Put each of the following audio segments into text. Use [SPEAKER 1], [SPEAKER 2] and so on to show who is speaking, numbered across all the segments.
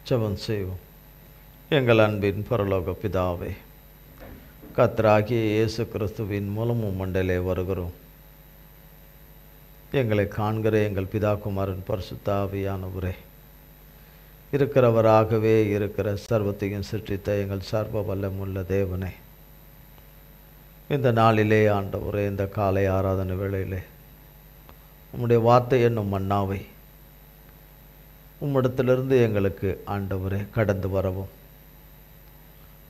[SPEAKER 1] ஜெபம் செய்வோம். எங்கள் அன்பின் பரலோக பிதாவே, கர்த்தராகிய இயேசு கிறிஸ்துவின் மூலம் மண்டலே வருகிறோம். எங்களை காண்கிற எங்கள் பிதா குமாரன் பரிசுத்த ஆவியானவரே, இருக்கிறவராகவே இருக்கிற சர்வத்தையும் சிருஷ்டித்த எங்கள் சர்வ வல்லமுள்ள தேவனே, இந்த நாளிலே ஆண்டவரே, இந்த காலை ஆராதனை வேளையிலே உம்முடைய வார்த்தை என்னும் மன்னாவை உம்மிடத்திலிருந்து எங்களுக்கு ஆண்டவரே கடந்து வரவும்,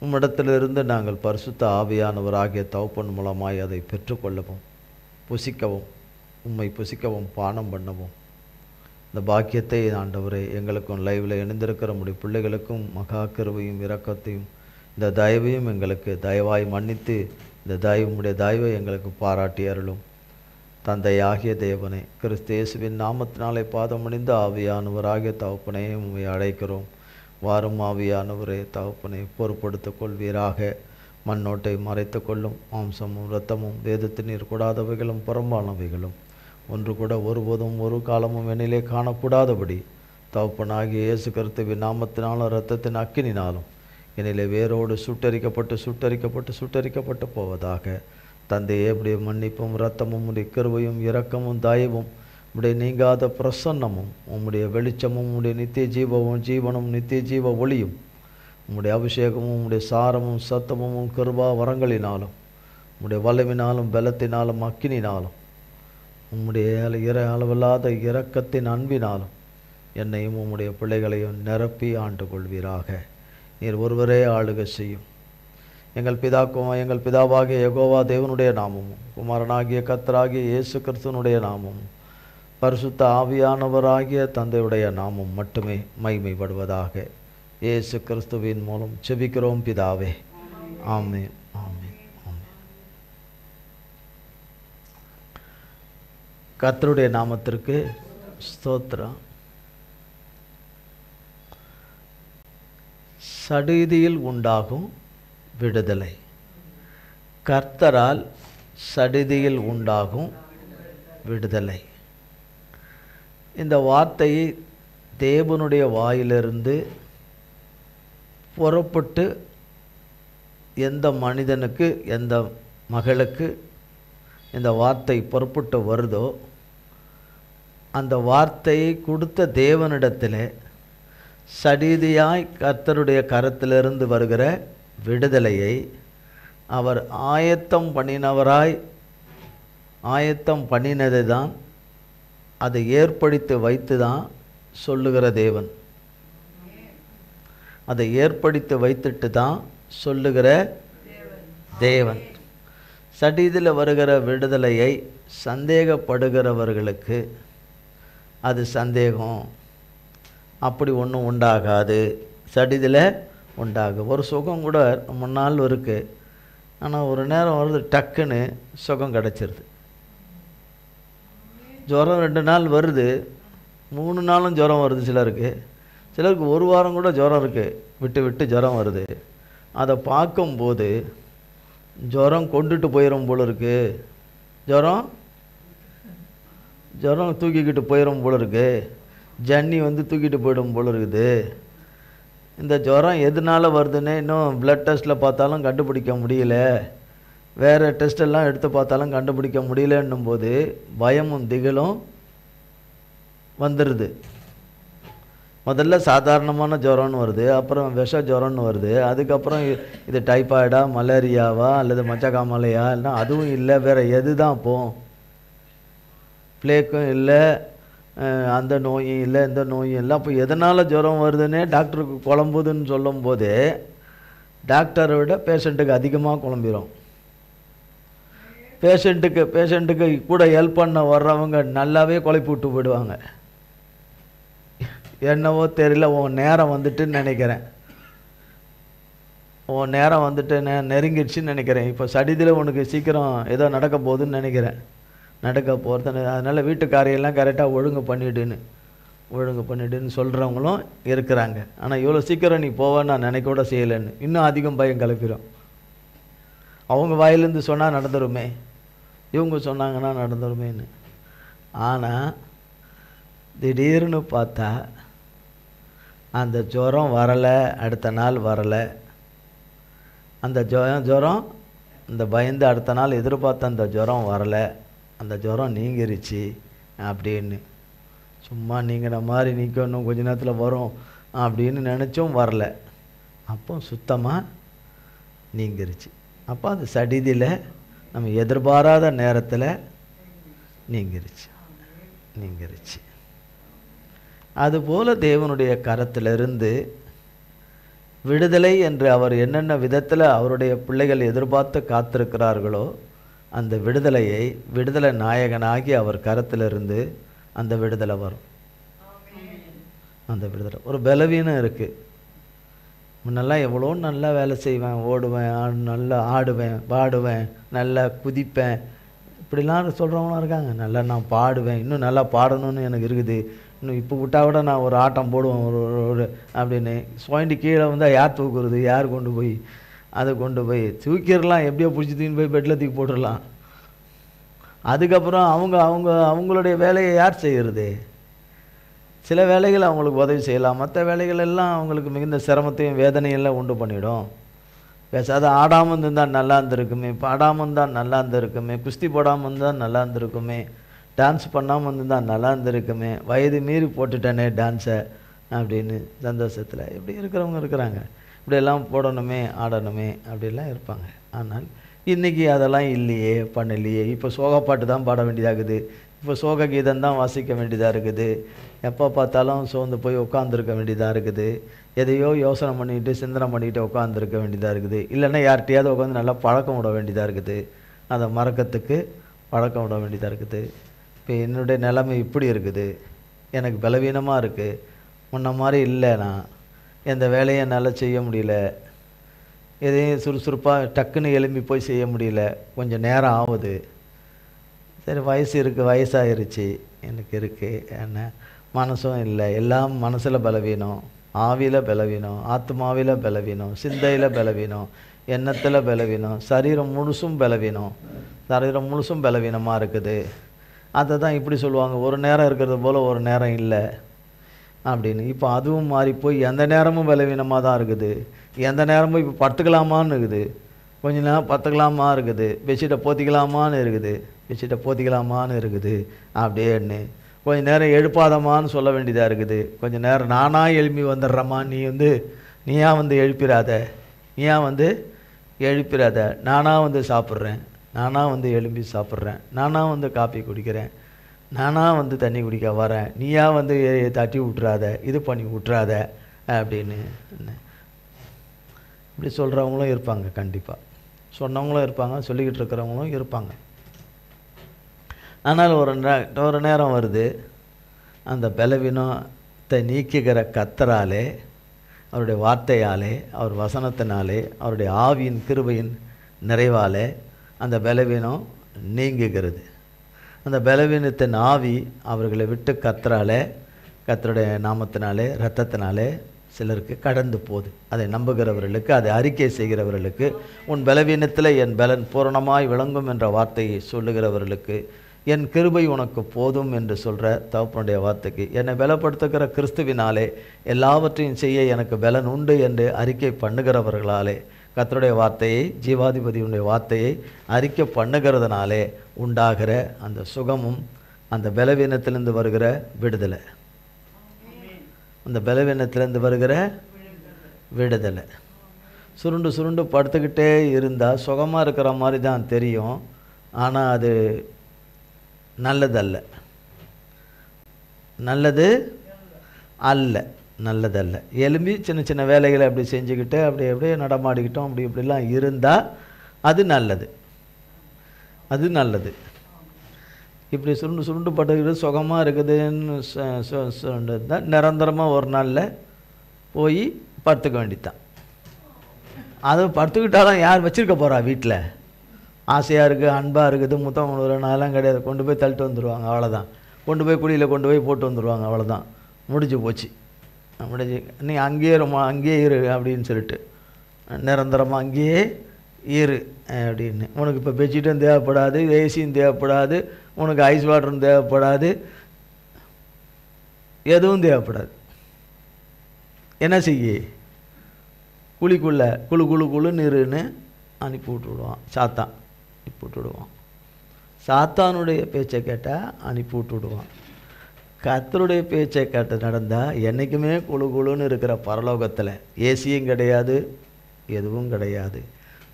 [SPEAKER 1] உம்மிடத்திலிருந்து நாங்கள் பரிசுத்த ஆவியானவராகிய தகப்பன் மூலமாய் அதை பெற்றுக்கொள்ளவும், புசிக்கவும், உம்மை புசிக்கவும், பானம் பண்ணவும் இந்த பாக்கியத்தை ஆண்டவரே எங்களுக்கும் லைவில் இணைந்திருக்கிற நம்முடைய பிள்ளைகளுக்கும் மகா கிருபையும் இரக்கத்தையும் இந்த தயவையும் எங்களுக்கு தயவாய் மன்னித்து இந்த உம்முடைய தயவை எங்களுக்கு பாராட்டி அருளும். தந்தையாகிய தேவனே, கிறிஸ்து இயேசுவின் நாமத்தினாலே பாதமணிந்த ஆவியானவராகிய தகப்பனே உம்மை அழைக்கிறோம். வாரும் ஆவியானவரே தகப்பனை பொறுப்படுத்திக் கொள்வீராக. மண்ணோட்டை மறைத்து கொள்ளும். மாம்சமும் இரத்தமும் வேதத்தில் இருக்கக்கூடாதவைகளும் புறம்பானவைகளும் ஒன்று கூட ஒருபோதும் ஒரு காலமும் என்னிலே காணக்கூடாதபடி தகப்பனாகிய இயேசு கிறிஸ்துவின் நாமத்தினாலும் இரத்தத்தின் அக்கினினாலும் என்னிலே வேரோடு சுட்டரிக்கப்பட்டு போவதாக. தந்தையே, உடைய மன்னிப்பும் இரத்தமும் உடைய கிருபையும் இரக்கமும் தயவும் உடைய நீங்காத பிரசன்னமும் உம்முடைய வெளிச்சமும் உடைய நித்திய ஜீவனும் நித்திய ஜீவ ஒளியும் உம்முடைய அபிஷேகமும் உம்முடைய சாரமும் சத்தமும் கிருபா வரங்களினாலும் உம்முடைய வல்லவினாலும் பலத்தினாலும் அக்கினினாலும் உம்முடைய அளவில்லாத இரக்கத்தின் அன்பினாலும் என்னையும் உம்முடைய பிள்ளைகளையும் நிரப்பி ஆண்டு கொள்வீராக. நீர் ஒருவரே ஆளுகை செய்யும். எங்கள் பிதாவாகிய யெகோவா தேவனுடைய நாமமும் குமாரனாகிய கர்த்தராகிய இயேசு கிறிஸ்துவனுடைய நாமமும் பரிசுத்த ஆவியானவராகிய தந்தையுடைய நாமம் மட்டுமே மகிமைப்படுவதாக. இயேசு கிறிஸ்துவின் மூலம் ஜெபிக்கிறோம் பிதாவே. ஆமென், ஆமென், ஆமென். கர்த்தருடைய நாமத்திற்கு ஸ்தோத்திரம். சடுதியில் உண்டாகும் விடுதலை. கர்த்தரால் சடுதியில் உண்டாகும் விடுதலை. இந்த வார்த்தையை தேவனுடைய வாயிலிருந்து புறப்பட்டு எந்த மனிதனுக்கு, எந்த மகளுக்கு இந்த வார்த்தை புறப்பட்டு வருதோ அந்த வார்த்தையை கொடுத்த தேவனிடத்தில் சடிதியாய் கர்த்தருடைய கரத்திலிருந்து வருகிற விடுதலையை அவர் ஆயத்தம் பண்ணினதை தான், அதை ஏற்படுத்தி வைத்து தான் சொல்லுகிற தேவன். அதை ஏற்படுத்தி வைத்துட்டு தான் சொல்லுகிற தேவன். சடிதில் வருகிற விடுதலையை சந்தேகப்படுகிறவர்களுக்கு அது சந்தேகம். அப்படி ஒன்றும் உண்டாகாது. சடிதில் உண்டாகும். ஒரு சுகம் கூட ரொம்ப நாள் இருக்குது, ஆனால் ஒரு நேரம் வருது, டக்குன்னு சுகம் கிடச்சிருது. ஜுரம் 2 நாள் வருது, 3 நாளும் ஜுரம் வருது. சிலருக்கு 1 வாரம் கூட ஜுரம் இருக்குது, விட்டு ஜுரம் வருது. அதை பார்க்கும்போது ஜுரம் கொண்டுட்டு போயிடும் போல இருக்கு, ஜுரம் தூக்கிக்கிட்டு போயிடும் போல இருக்கு, ஜன்னி தூக்கிட்டு போயிடும் போல இருக்குது. இந்த ஜுரம் எதனால் வருதுன்னு இன்னும் ப்ளட் டெஸ்ட்டில் பார்த்தாலும் கண்டுபிடிக்க முடியல, வேறு டெஸ்ட்டெல்லாம் எடுத்து பார்த்தாலும் கண்டுபிடிக்க முடியலன்னும் போது பயமும் திகிலும் வந்துடுது. முதல்ல சாதாரணமான ஜுரம்னு வருது, அப்புறம் விஷ ஜுரம்னு வருது, அதுக்கப்புறம் இது டைபாய்டா, மலேரியாவா அல்லது மச்சக்காமலையா, இல்லைனா அதுவும் இல்லை, வேறு எது தான் போகும், பிளேக்கும் இல்லை, அந்த நோயும் இல்லை, இந்த நோயும் இல்லை. அப்போ எதனால் ஜுரம் வருதுன்னே டாக்டருக்கு குழம்புதுன்னு சொல்லும் போது டாக்டரை விட பேஷண்ட்டுக்கு அதிகமாக குழம்பிடும். பேஷண்ட்டுக்கு கூட ஹெல்ப் பண்ண வர்றவங்க நல்லாவே குழப்பி விட்டு போயிடுவாங்க. என்னவோ தெரியல, உன் நேரம் வந்துட்டுன்னு நினைக்கிறேன், நெருங்கிடுச்சின்னு நினைக்கிறேன், இப்போ சடிதில் உனக்கு சீக்கிரம் ஏதோ நடக்க போகுதுன்னு நினைக்கிறேன், நடக்க போகிறது, அதனால் வீட்டுக்காரையெல்லாம் கரெக்டாக ஒழுங்கு பண்ணிவிடுன்னு சொல்கிறவங்களும் இருக்கிறாங்க. ஆனால் இவ்வளோ சீக்கிரம் நீ போவேன்னு நான் நினைக்க கூட செய்யலைன்னு இன்னும் அதிகம் பயம் கலப்பிடும். அவங்க வாயிலேருந்து சொன்னால் நடந்துருமே, இவங்க சொன்னாங்கன்னா நடந்துருமேன்னு. ஆனால் திடீர்னு பார்த்தா அந்த ஜுரம் வரலை, அடுத்த நாள் வரலை. அந்த ஜுரம் இந்த பயந்து அடுத்த நாள் எதிர்பார்த்த அந்த ஜுரம் வரலை, அந்த ஜுரம் நீங்கிருச்சு அப்படின்னு. சும்மா நீங்கின மாதிரி இன்னும் கொஞ்ச நேரத்தில் வரும் அப்படின்னு நினச்சும் வரல. அப்போ சுத்தமாக நீங்கிருச்சு. அப்போ அது சடிதியில் நம்ம எதிர்பாராத நேரத்தில் நீங்கிருச்சு. அதுபோல் தேவனுடைய கரத்திலிருந்து விடுதலை என்று அவர் என்னென்ன விதத்தில் அவருடைய பிள்ளைகள் எதிர்பார்த்து காத்திருக்கிறார்களோ அந்த விடுதலையை விடுதலை நாயகனாகி அவர் கரத்திலிருந்து அந்த விடுதலை வரும். அந்த விடுதலை ஒரு பலவீனம் இருக்குது. முன்னெல்லாம் எவ்வளோ நல்லா வேலை செய்வேன், ஓடுவேன், நல்லா ஆடுவேன், பாடுவேன், நல்லா குதிப்பேன், இப்படிலாம் சொல்கிறவங்களாம் இருக்காங்க. நல்லா நான் பாடுவேன், இன்னும் நல்லா பாடணும்னு எனக்கு இருக்குது, இன்னும் இப்போ விட்டால் கூட நான் ஒரு ஆட்டம் போடுவேன் ஒரு அப்படின்னு. சுவாண்டி கீழே வந்தால் யார் தூக்குறது, யார் கொண்டு போய் அதை கொண்டு போய் தூக்கிடலாம், எப்படியோ பிடிச்சி தூக்கி போய் பெட்டில் தூக்கி போட்டுடலாம். அதுக்கப்புறம் அவங்களுடைய வேலையை யார் செய்கிறது? சில வேலைகள் அவங்களுக்கு உதவி செய்யலாம், மற்ற வேலைகள் எல்லாம் அவங்களுக்கு மிகுந்த சிரமத்தையும் வேதனையெல்லாம் உண்டு பண்ணிடும். பேசாத ஆடாமல் இருந்துதான் நல்லா இருந்திருக்குமே, பாடாமல் இருந்தால் நல்லா இருந்திருக்குமே, குஸ்தி போடாமல் இருந்தால் நல்லா இருந்திருக்குமே, டான்ஸ் பண்ணாமல் இருந்துதான் நல்லா இருந்திருக்குமே, வயது மீறி போட்டுட்டேனே டான்ஸை அப்படின்னு சந்தோஷத்தில் இப்படி இருக்கிறவங்க இருக்கிறாங்க. இப்படியெல்லாம் போடணுமே ஆடணுமே அப்படிலாம் இருப்பாங்க. ஆனால் இன்றைக்கி அதெல்லாம் இல்லையே, பண்ணலையே. இப்போ சோக பாட்டு தான் பாட வேண்டியதாகுது, இப்போ சோக கீதம் தான் வாசிக்க வேண்டியதாக இருக்குது, எப்போ பார்த்தாலும் சோர்ந்து போய் உட்காந்துருக்க வேண்டியதாக இருக்குது, எதையோ யோசனை பண்ணிக்கிட்டு சிந்தனை பண்ணிக்கிட்டு உட்காந்துருக்க வேண்டியதாக இருக்குது. இல்லைன்னா யார்கிட்டையாவது உட்காந்து நல்லா பழக்கம் விட வேண்டியதாக இருக்குது, அதை மறக்கிறதுக்கு பழக்கம் விட வேண்டியதாக இருக்குது. இப்போ என்னுடைய நிலைமை இப்படி இருக்குது, எனக்கு பலவீனமாக இருக்குது, முன்ன மாதிரி இல்லை, நான் எந்த வேலையை என்னால் செய்ய முடியல, எதையும் சுறுசுறுப்பாக டக்குன்னு எழும்பி போய் செய்ய முடியல, கொஞ்சம் நேரம் ஆகுது. சரி, வயசு இருக்குது, வயசாகிருச்சு, எனக்கு இருக்குது, என்ன மனசும் இல்லை, எல்லாம் மனசில் பலவீனம், ஆவியில் பலவீனம், ஆத்மாவில் பலவீனம், சிந்தையில் பலவீனம், எண்ணத்தில் பலவீனம், சரீரம் முழுசும் பலவீனமாக இருக்குது. அதை தான் இப்படி சொல்லுவாங்க, ஒரு நேரம் இருக்கிறது போல் ஒரு நேரம் இல்லை அப்படின்னு. இப்போ அதுவும் மாறி போய் எந்த நேரமும் பலவீனமாக தான் இருக்குது, எந்த நேரமும் இப்போ படுத்துக்கலாமான்னு இருக்குது, கொஞ்ச நேரம் படுத்துக்கலாமா இருக்குது, பெட்ஷீட்டை போத்திக்கலாமான்னு இருக்குது அப்படியேன்னு. கொஞ்சம் நேரம் எழுப்பாதமான்னு சொல்ல வேண்டியதாக இருக்குது, கொஞ்சம் நேரம் நானாக எழுப்பி வந்துடுறம்மா, நீயா வந்து எழுப்பிடாத, நானாக வந்து சாப்பிட்றேன், நானாக வந்து எழுப்பி சாப்பிட்றேன், நானாக வந்து காப்பி குடிக்கிறேன், நானாக வந்து தண்ணி குடிக்க வரேன், நீயா வந்து தட்டி விட்றாத, இது பண்ணி விட்றாத அப்படின்னு. இப்படி சொல்கிறவங்களும் இருப்பாங்க, கண்டிப்பாக சொன்னவங்களும் இருப்பாங்க, சொல்லிக்கிட்டு இருக்கிறவங்களும் இருப்பாங்க. ஆனால் ஒரு நேரம் வருது, அந்த பலவீனத்தை நீக்குகிற கர்த்தராலே, அவருடைய வார்த்தையாலே, அவர் வசனத்தினாலே, அவருடைய ஆவியின் கிருபையின் நிறைவாலே அந்த பலவீனம் நீங்குகிறது. அந்த பலவீனத்தின் ஆவி அவர்களை விட்டு கர்த்தருடைய நாமத்தினாலே, இரத்தத்தினாலே சிலருக்கு கடந்து போகுது. அதை நம்புகிறவர்களுக்கு, அதை அறிக்கை செய்கிறவர்களுக்கு, உன் பலவீனத்தில் என் பலன் பூரணமாய் விளங்கும் என்ற வார்த்தையை சொல்லுகிறவர்களுக்கு, என் கிருபை உனக்கு போதும் என்று சொல்கிற தகப்பனுடைய வார்த்தைக்கு, என்னை பலப்படுத்துகிற கிறிஸ்துவினாலே எல்லாவற்றையும் செய்ய எனக்கு பலன் உண்டு என்று அறிக்கை பண்ணுகிறவர்களாலே, கர்த்தருடைய வார்த்தையை, ஜீவாதிபதியுடைய வார்த்தையை அறிக்கை பண்ணுகிறதுனாலே உண்டாகிற அந்த சுகமும், அந்த பலவீனத்திலிருந்து வருகிற விடுதலை, அந்த பலவீனத்திலிருந்து வருகிற விடுதலை. சுருண்டு படுத்துக்கிட்டே இருந்தால் சுகமாக இருக்கிற மாதிரி தான் தெரியும், ஆனால் அது நல்லதல்ல, எலும்பி சின்ன சின்ன வேலைகளை அப்படி செஞ்சுக்கிட்டு அப்படியே நடமாடிக்கிட்டோம், இப்படிலாம் இருந்தால் அது நல்லது. இப்படி சுருண்டு படுக்கிறது சுகமாக இருக்குதுன்னு தான் நிரந்தரமாக ஒரு நாளில் போய் படுத்துக்க வேண்டித்தான். அது படுத்துக்கிட்டாலும் யார் வச்சுருக்க போகிறா வீட்டில்? ஆசையாக இருக்குது, அன்பாக இருக்குது, முத்தம் அதெல்லாம் கிடையாது, கொண்டு போய் தள்ளிட்டு வந்துடுவாங்க, அவ்வளோதான். கொண்டு போய் குழியில் கொண்டு போய் போட்டு வந்துடுவாங்க, அவ்வளோதான், முடிஞ்சு போச்சு. நீ அங்கேயே இரு அப்படின்னு சொல்லிட்டு, நிரந்தரமாக அங்கேயே இரு அப்படின்னு. உனக்கு இப்போ பெட்ஷீட்டும் தேவைப்படாது, ஏசியும் தேவைப்படாது, உனக்கு ஐஸ் வாட்டரும் தேவைப்படாது, எதுவும் தேவைப்படாது. என்ன செய்ய, குழிக்குள்ள குழு குழு குழுன்னு இருன்னு அனுப்பி விட்டுவிடுவான். சாத்தான் அனுப்பி விட்டுவிடுவான். சாத்தானுடைய பேச்சை கேட்டால் அனுப்பி விட்டுவிடுவான். கர்த்தருடைய பேச்சை கேட்டு நடந்தால் என்றைக்குமே குழு குழுன்னு இருக்கிற பரலோகத்தில் ஏசியும் கிடையாது, எதுவும் கிடையாது.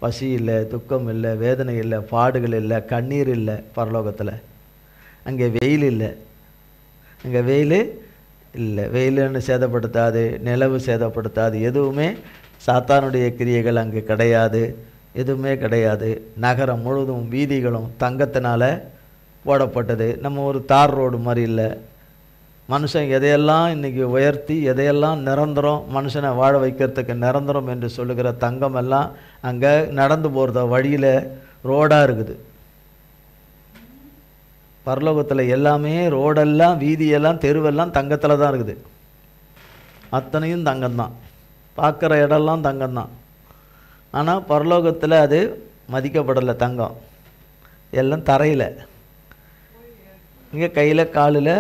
[SPEAKER 1] பசி இல்லை, துக்கம் இல்லை, வேதனை இல்லை, பாடுகள் இல்லை, கண்ணீர் இல்லை. பரலோகத்தில் அங்கே வெயில் இல்லை. அங்கே வெயில் இல்லை. வெயிலுன்னு சேதப்படுத்தாது, நிலவு சேதப்படுத்தாது. எதுவுமே சாத்தானுடைய கிரியைகள் அங்கே கிடையாது. எதுவுமே கிடையாது. நகரம் முழுவதும் வீதிகளும் தங்கத்தினால் போடப்பட்டது. நம்ம ஒரு தார் ரோடு மாதிரி இல்லை. மனுஷன் எதையெல்லாம் இன்றைக்கி உயர்த்தி எதையெல்லாம் நிரந்தரம், மனுஷனை வாழ வைக்கிறதுக்கு நிரந்தரம் என்று சொல்லுகிற தங்கம் எல்லாம் அங்கே நடந்து போகிறத வழியில் ரோடாக இருக்குது. பரலோகத்தில் எல்லாமே ரோடெல்லாம் வீதியெல்லாம் தெருவெல்லாம் தங்கத்தில் தான் இருக்குது. அத்தனையும் தங்கம்தான். பார்க்குற இடம்லாம் தங்கம்தான். ஆனால் பரலோகத்தில் அது மதிக்கப்படலை. தங்கம் எல்லாம் தரையில், இங்கே கையில் காலில்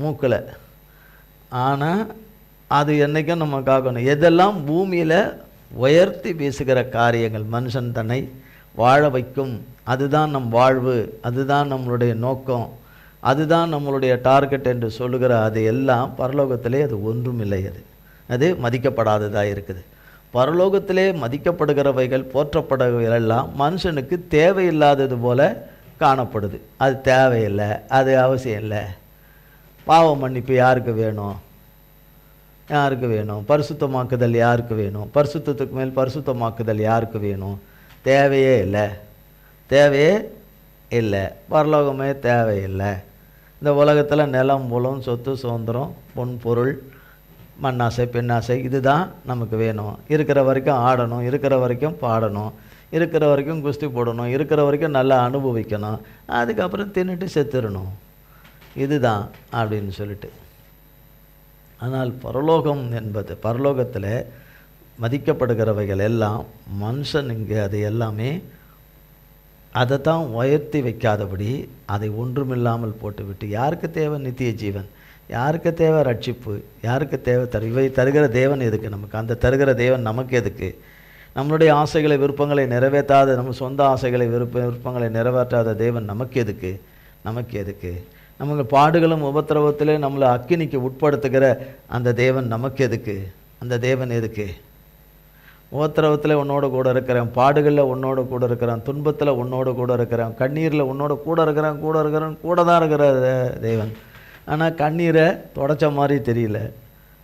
[SPEAKER 1] மூக்கில். ஆனால் அது என்றைக்கும் நம்ம காக்கணும். எதெல்லாம் பூமியில் உயர்த்தி பேசுகிற காரியங்கள் மனுஷன் தன்னை வாழ வைக்கும், அதுதான் நம் வாழ்வு, அதுதான் நம்மளுடைய நோக்கம், அதுதான் நம்மளுடைய டார்கெட் என்று சொல்லுகிற அது எல்லாம் பரலோகத்திலே அது ஒன்றுமில்லை. அது மதிக்கப்படாததாக இருக்குது. பரலோகத்திலே மதிக்கப்படுகிறவைகள் போற்றப்படுகிறவைகள் எல்லாம் மனுஷனுக்கு தேவையில்லாதது போல காணப்படுது. அது தேவையில்லை, அது அவசியம் இல்லை. பாவ மன்னிப்பு யாருக்கு வேணும்? யாருக்கு வேணும்? பரிசுத்தமாக்குதல் யாருக்கு வேணும்? பரிசுத்தத்துக்கு மேல் பரிசுத்தமாக்குதல் யாருக்கு வேணும்? தேவையே இல்லை, தேவையே இல்லை. பரலோகமே தேவையில்லை. இந்த உலகத்தில் நிலம், புலம், சொத்து, சுதந்திரம், பொன் பொருள், மண்ணாசை, பெண்ணாசை, இதுதான் நமக்கு வேணும். இருக்கிற வரைக்கும் ஆடணும், இருக்கிற வரைக்கும் பாடணும், இருக்கிற வரைக்கும் குஸ்தி போடணும், இருக்கிற வரைக்கும் நல்லா அனுபவிக்கணும், அதுக்கப்புறம் தின்னுட்டு செத்துடணும், இதுதான் அப்படின்னு சொல்லிட்டு. ஆனால் பரலோகம் என்பது, பரலோகத்தில் மதிக்கப்படுகிறவைகள் எல்லாம் மனுஷன் இங்கே அது எல்லாமே அதை தான் உயர்த்தி வைக்காதபடி அதை ஒன்றுமில்லாமல் போட்டுவிட்டு, யாருக்கு தேவை நித்திய ஜீவன், யாருக்கு தேவை ரட்சிப்பு, யாருக்கு தேவை இவை தருகிற தேவன் எதுக்கு நமக்கு? அந்த தருகிற தேவன் நமக்கு எதுக்கு? நம்மளுடைய ஆசைகளை விருப்பங்களை நிறைவேற்றாத, நம்ம சொந்த ஆசைகளை விருப்பங்களை நிறைவேற்றாத தேவன் நமக்கு எதுக்கு? நமக்கு எதுக்கு? நமக்கு பாடுகளும் உபத்திரவத்திலே நம்மளை அக்கினிக்கு உட்படுத்துகிற அந்த தேவன் நமக்கு எதுக்கு? அந்த தேவன் எதுக்கு? உபத்திரவத்தில் உன்னோட கூட இருக்கிறேன், பாடுகளில் உன்னோட கூட இருக்கிறான், துன்பத்தில் உன்னோட கூட இருக்கிறான், கண்ணீரில் உன்னோட கூட இருக்கிறான், கூட தான் இருக்கிற தேவன். ஆனால் கண்ணீரை தொடச்ச மாதிரி தெரியல,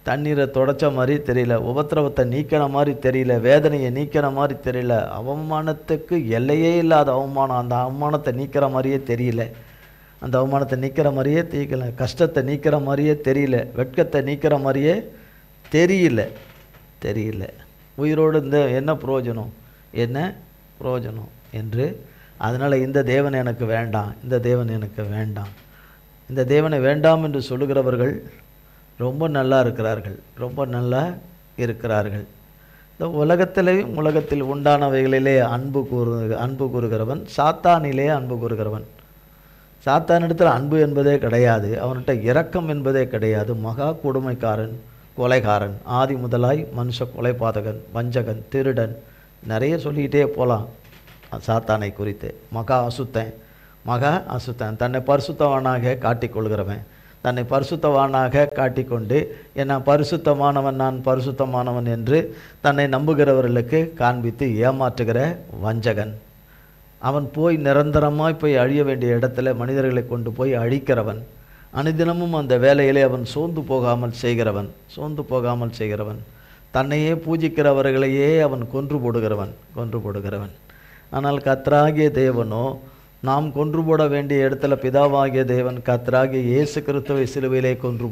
[SPEAKER 1] தண்ணீரை தொடச்ச மாதிரி தெரியல, உபத்திரவத்தை நீக்கின மாதிரி தெரியல, வேதனையை நீக்கின மாதிரி தெரியல, அவமானத்துக்கு எல்லையே இல்லாத அவமானம், அந்த அவமானத்தை நீக்கிற மாதிரியே தெரியல, அந்த அவமானத்தை நீக்கிற மாதிரியே தீக்கல, கஷ்டத்தை நீக்கிற மாதிரியே தெரியல, வெட்கத்தை நீக்கிற மாதிரியே தெரியல. உயிரோடு இந்த என்ன பிரயோஜனம், என்ன பிரயோஜனம் என்று. அதனால் இந்த தேவன் எனக்கு வேண்டாம், இந்த தேவன் எனக்கு வேண்டாம், இந்த தேவனை வேண்டாம் என்று சொல்லுகிறவர்கள் ரொம்ப நல்லா இருக்கிறார்கள், ரொம்ப நல்லா இருக்கிறார்கள். இந்த உலகத்திலேயும் உலகத்தில் உண்டானவைகளிலே அன்பு கூறுகிறவன் சாத்தானிலே அன்பு கூறுகிறவன். சாத்தானிடத்தில் அன்பு என்பதே கிடையாது, அவன்கிட்ட இரக்கம் என்பதே கிடையாது. மகா கொடுமைக்காரன், கொலைகாரன், ஆதி முதலாய் மனுஷ கொலைபாதகன், வஞ்சகன், திருடன், நிறைய சொல்லிக்கிட்டே போகலாம் சாத்தானை குறித்து. மகா அசுத்தன், தன்னை பரிசுத்தவானாக காட்டிக்கொள்கிறவன், தன்னை பரிசுத்தவானாக காட்டிக்கொண்டு நான் பரிசுத்தமானவன் என்று தன்னை நம்புகிறவர்களுக்கு காண்பித்து ஏமாற்றுகிற வஞ்சகன். அவன் போய் நிரந்தரமாய் போய் அழிய வேண்டிய இடத்துல மனிதர்களை கொண்டு போய் அழிக்கிறவன். அனுதினமும் அந்த வேலையிலே அவன் சோர்ந்து போகாமல் செய்கிறவன். தன்னையே பூஜிக்கிறவர்களையே அவன் கொன்று போடுகிறவன். ஆனால் கர்த்தராகிய தேவனோ நாம் கொன்று போட வேண்டிய இடத்துல பிதாவாகிய தேவன் கர்த்தராகிய இயேசு கிறிஸ்துவை சிலுவையிலே கொன்று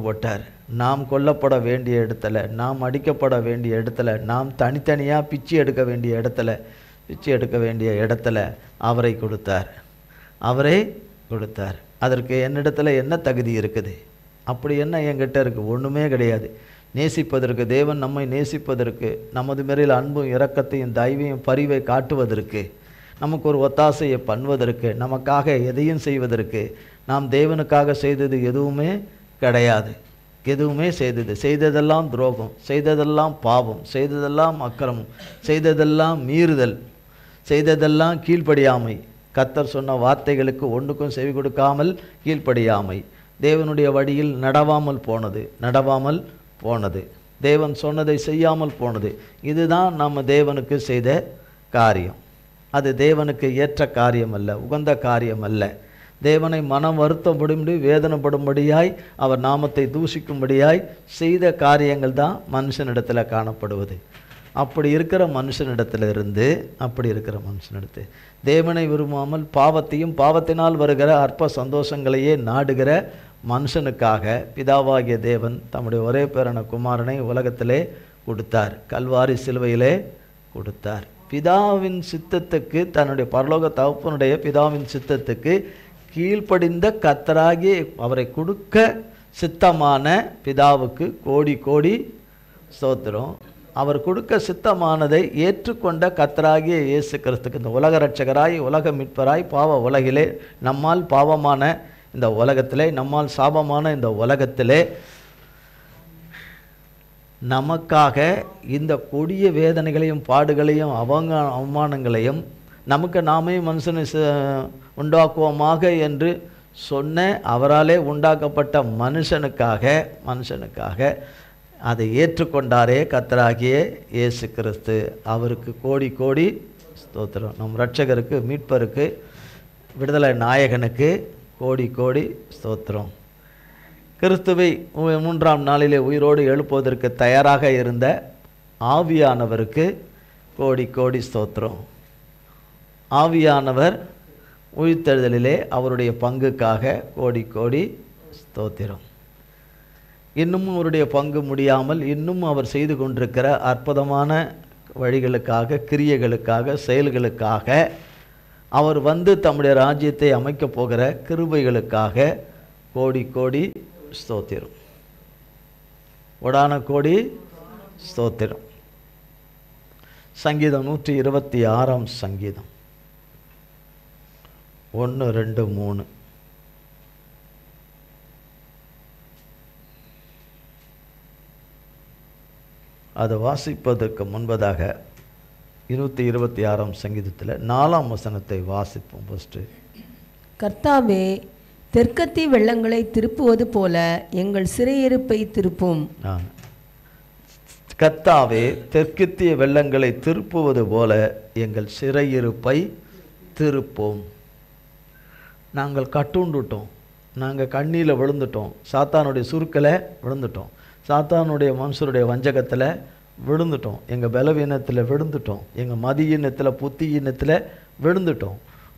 [SPEAKER 1] போட்டார். நாம் கொல்லப்பட வேண்டிய இடத்துல, நாம் அடிக்கப்பட வேண்டிய இடத்துல, நாம் தனித்தனியாக பிச்சை எடுக்க வேண்டிய இடத்துல அவரை கொடுத்தார். அதற்கு என்னிடத்துல என்ன தகுதி இருக்குது? அப்படி என்ன என்கிட்ட இருக்குது? ஒன்றுமே கிடையாது. நேசிப்பதற்கு, தேவன் நம்மை நேசிப்பதற்கு, நமது மேலில் அன்பும் இரக்கத்தையும் தயவையும் பரிவை காட்டுவதற்கு, நமக்கு ஒரு ஒத்தாசையை பண்ணுவதற்கு, நமக்காக எதையும் செய்வதற்கு நாம் தேவனுக்காக செய்தது எதுவுமே கிடையாது. எதுவுமே செய்ததெல்லாம் துரோகம், செய்ததெல்லாம் பாவம், செய்ததெல்லாம் அக்கிரமம், செய்ததெல்லாம் மீறுதல், செய்ததெல்லாம் கீழ்ப்படியாமை, கர்த்தர் சொன்ன வார்த்தைகளுக்கு ஒன்றுக்கும் செவி கொடுக்காமல் கீழ்ப்படியாமை, தேவனுடைய வழியில் நடவாமல் போனது, தேவன் சொன்னதை செய்யாமல் போனது. இதுதான் நம்ம தேவனுக்கு செய்த காரியம். அது தேவனுக்கு ஏற்ற காரியம் அல்ல, உகந்த காரியம் அல்ல. தேவனை மனம் வருத்தப்படும்படி வேதனைப்படும்படியாய் அவர் நாமத்தை தூஷிக்கும்படியாய் செய்த காரியங்கள் தான் மனுஷனிடத்தில் காணப்படுவது. அப்படி இருக்கிற மனுஷனிடத்திலிருந்து தேவனை விரும்பாமல் பாவத்தையும் பாவத்தினால் வருகிற அற்ப சந்தோஷங்களையே நாடுகிற மனுஷனுக்காக பிதாவாகிய தேவன் தம்முடைய ஒரே பேரான குமாரனை உலகத்திலே கொடுத்தார், கல்வாரி சிலுவையிலே கொடுத்தார். பிதாவின் சித்தத்துக்கு, தன்னுடைய பரலோக தகப்பனுடைய பிதாவின் சித்தத்துக்கு கீழ்ப்படிந்த கர்த்தராகி அவரை கொடுக்க சித்தமான பிதாவுக்கு கோடி கோடி ஸ்தோத்திரம். அவர் கொடுக்க சித்தமானதை ஏற்றுக்கொண்ட கர்த்தராகிய இயேசு கிறிஸ்துக்கு, இந்த உலக இரட்சகராய் உலக மீட்பராய் பாவ உலகிலே நம்மால் பாவமான இந்த உலகத்திலே, நம்மால் சாபமான இந்த உலகத்திலே நமக்காக இந்த கொடிய வேதனைகளையும் பாடுகளையும் அவமானங்களையும் நமக்கு நாமே மனுஷனை உண்டாக்குவோமாக என்று சொன்ன அவராலே உண்டாக்கப்பட்ட மனுஷனுக்காக அதை ஏற்றுக்கொண்டாரே கர்த்தராகிய இயேசு கிறிஸ்து. அவருக்கு கோடி கோடி ஸ்தோத்திரம். நம் இரட்சகருக்கு, மீட்பருக்கு, விடுதலை நாயகனுக்கு கோடி கோடி ஸ்தோத்திரம். கிறிஸ்துவை 3ஆம் நாளிலே உயிரோடு எழுப்புவதற்கு தயாராக இருந்த ஆவியானவருக்கு கோடி கோடி ஸ்தோத்திரம். ஆவியானவர் உயிர்த்தெழுதலிலே அவருடைய பங்குக்காக கோடி கோடி ஸ்தோத்திரம். இன்னும் அவருடைய பங்கு முடியாமல் இன்னும் அவர் செய்து கொண்டிருக்கிற அற்புதமான வழிகளுக்காக, கிரியைகளுக்காக, செயல்களுக்காக, அவர் வந்து தம்முடைய ராஜ்யத்தை அமைக்கப் போகிற கிருபைகளுக்காக கோடி கோடி ஸ்தோத்திரம். கோடான கோடி ஸ்தோத்திரம். சங்கீதம் 126ஆம் சங்கீதம் 1, 2, 3. அதை வாசிப்பதற்கு முன்பதாக 126ஆம் சங்கீதத்தில் 4ஆம் வசனத்தை வாசிப்போம். ஃபஸ்ட்டு,
[SPEAKER 2] கர்த்தாவே, தெற்கத்தி வெள்ளங்களை திருப்புவது போல எங்கள் சிறையிருப்பை திருப்பும்.
[SPEAKER 1] கர்த்தாவே, தெற்கத்திய வெள்ளங்களை திருப்புவது போல எங்கள் சிறையிருப்பை திருப்போம். நாங்கள் கட்டுண்டுட்டோம், நாங்கள் கண்ணியில் விழுந்துட்டோம், சாத்தானுடைய சுருக்கில் விழுந்துட்டோம், சாத்தானுடைய மனுஷருடைய வஞ்சகத்தில் விழுந்துட்டோம், எங்கள் பலவீனத்தில் விழுந்துட்டோம், எங்கள் மதியினத்தில் புத்தியினத்தில் விழுந்துட்டோம்.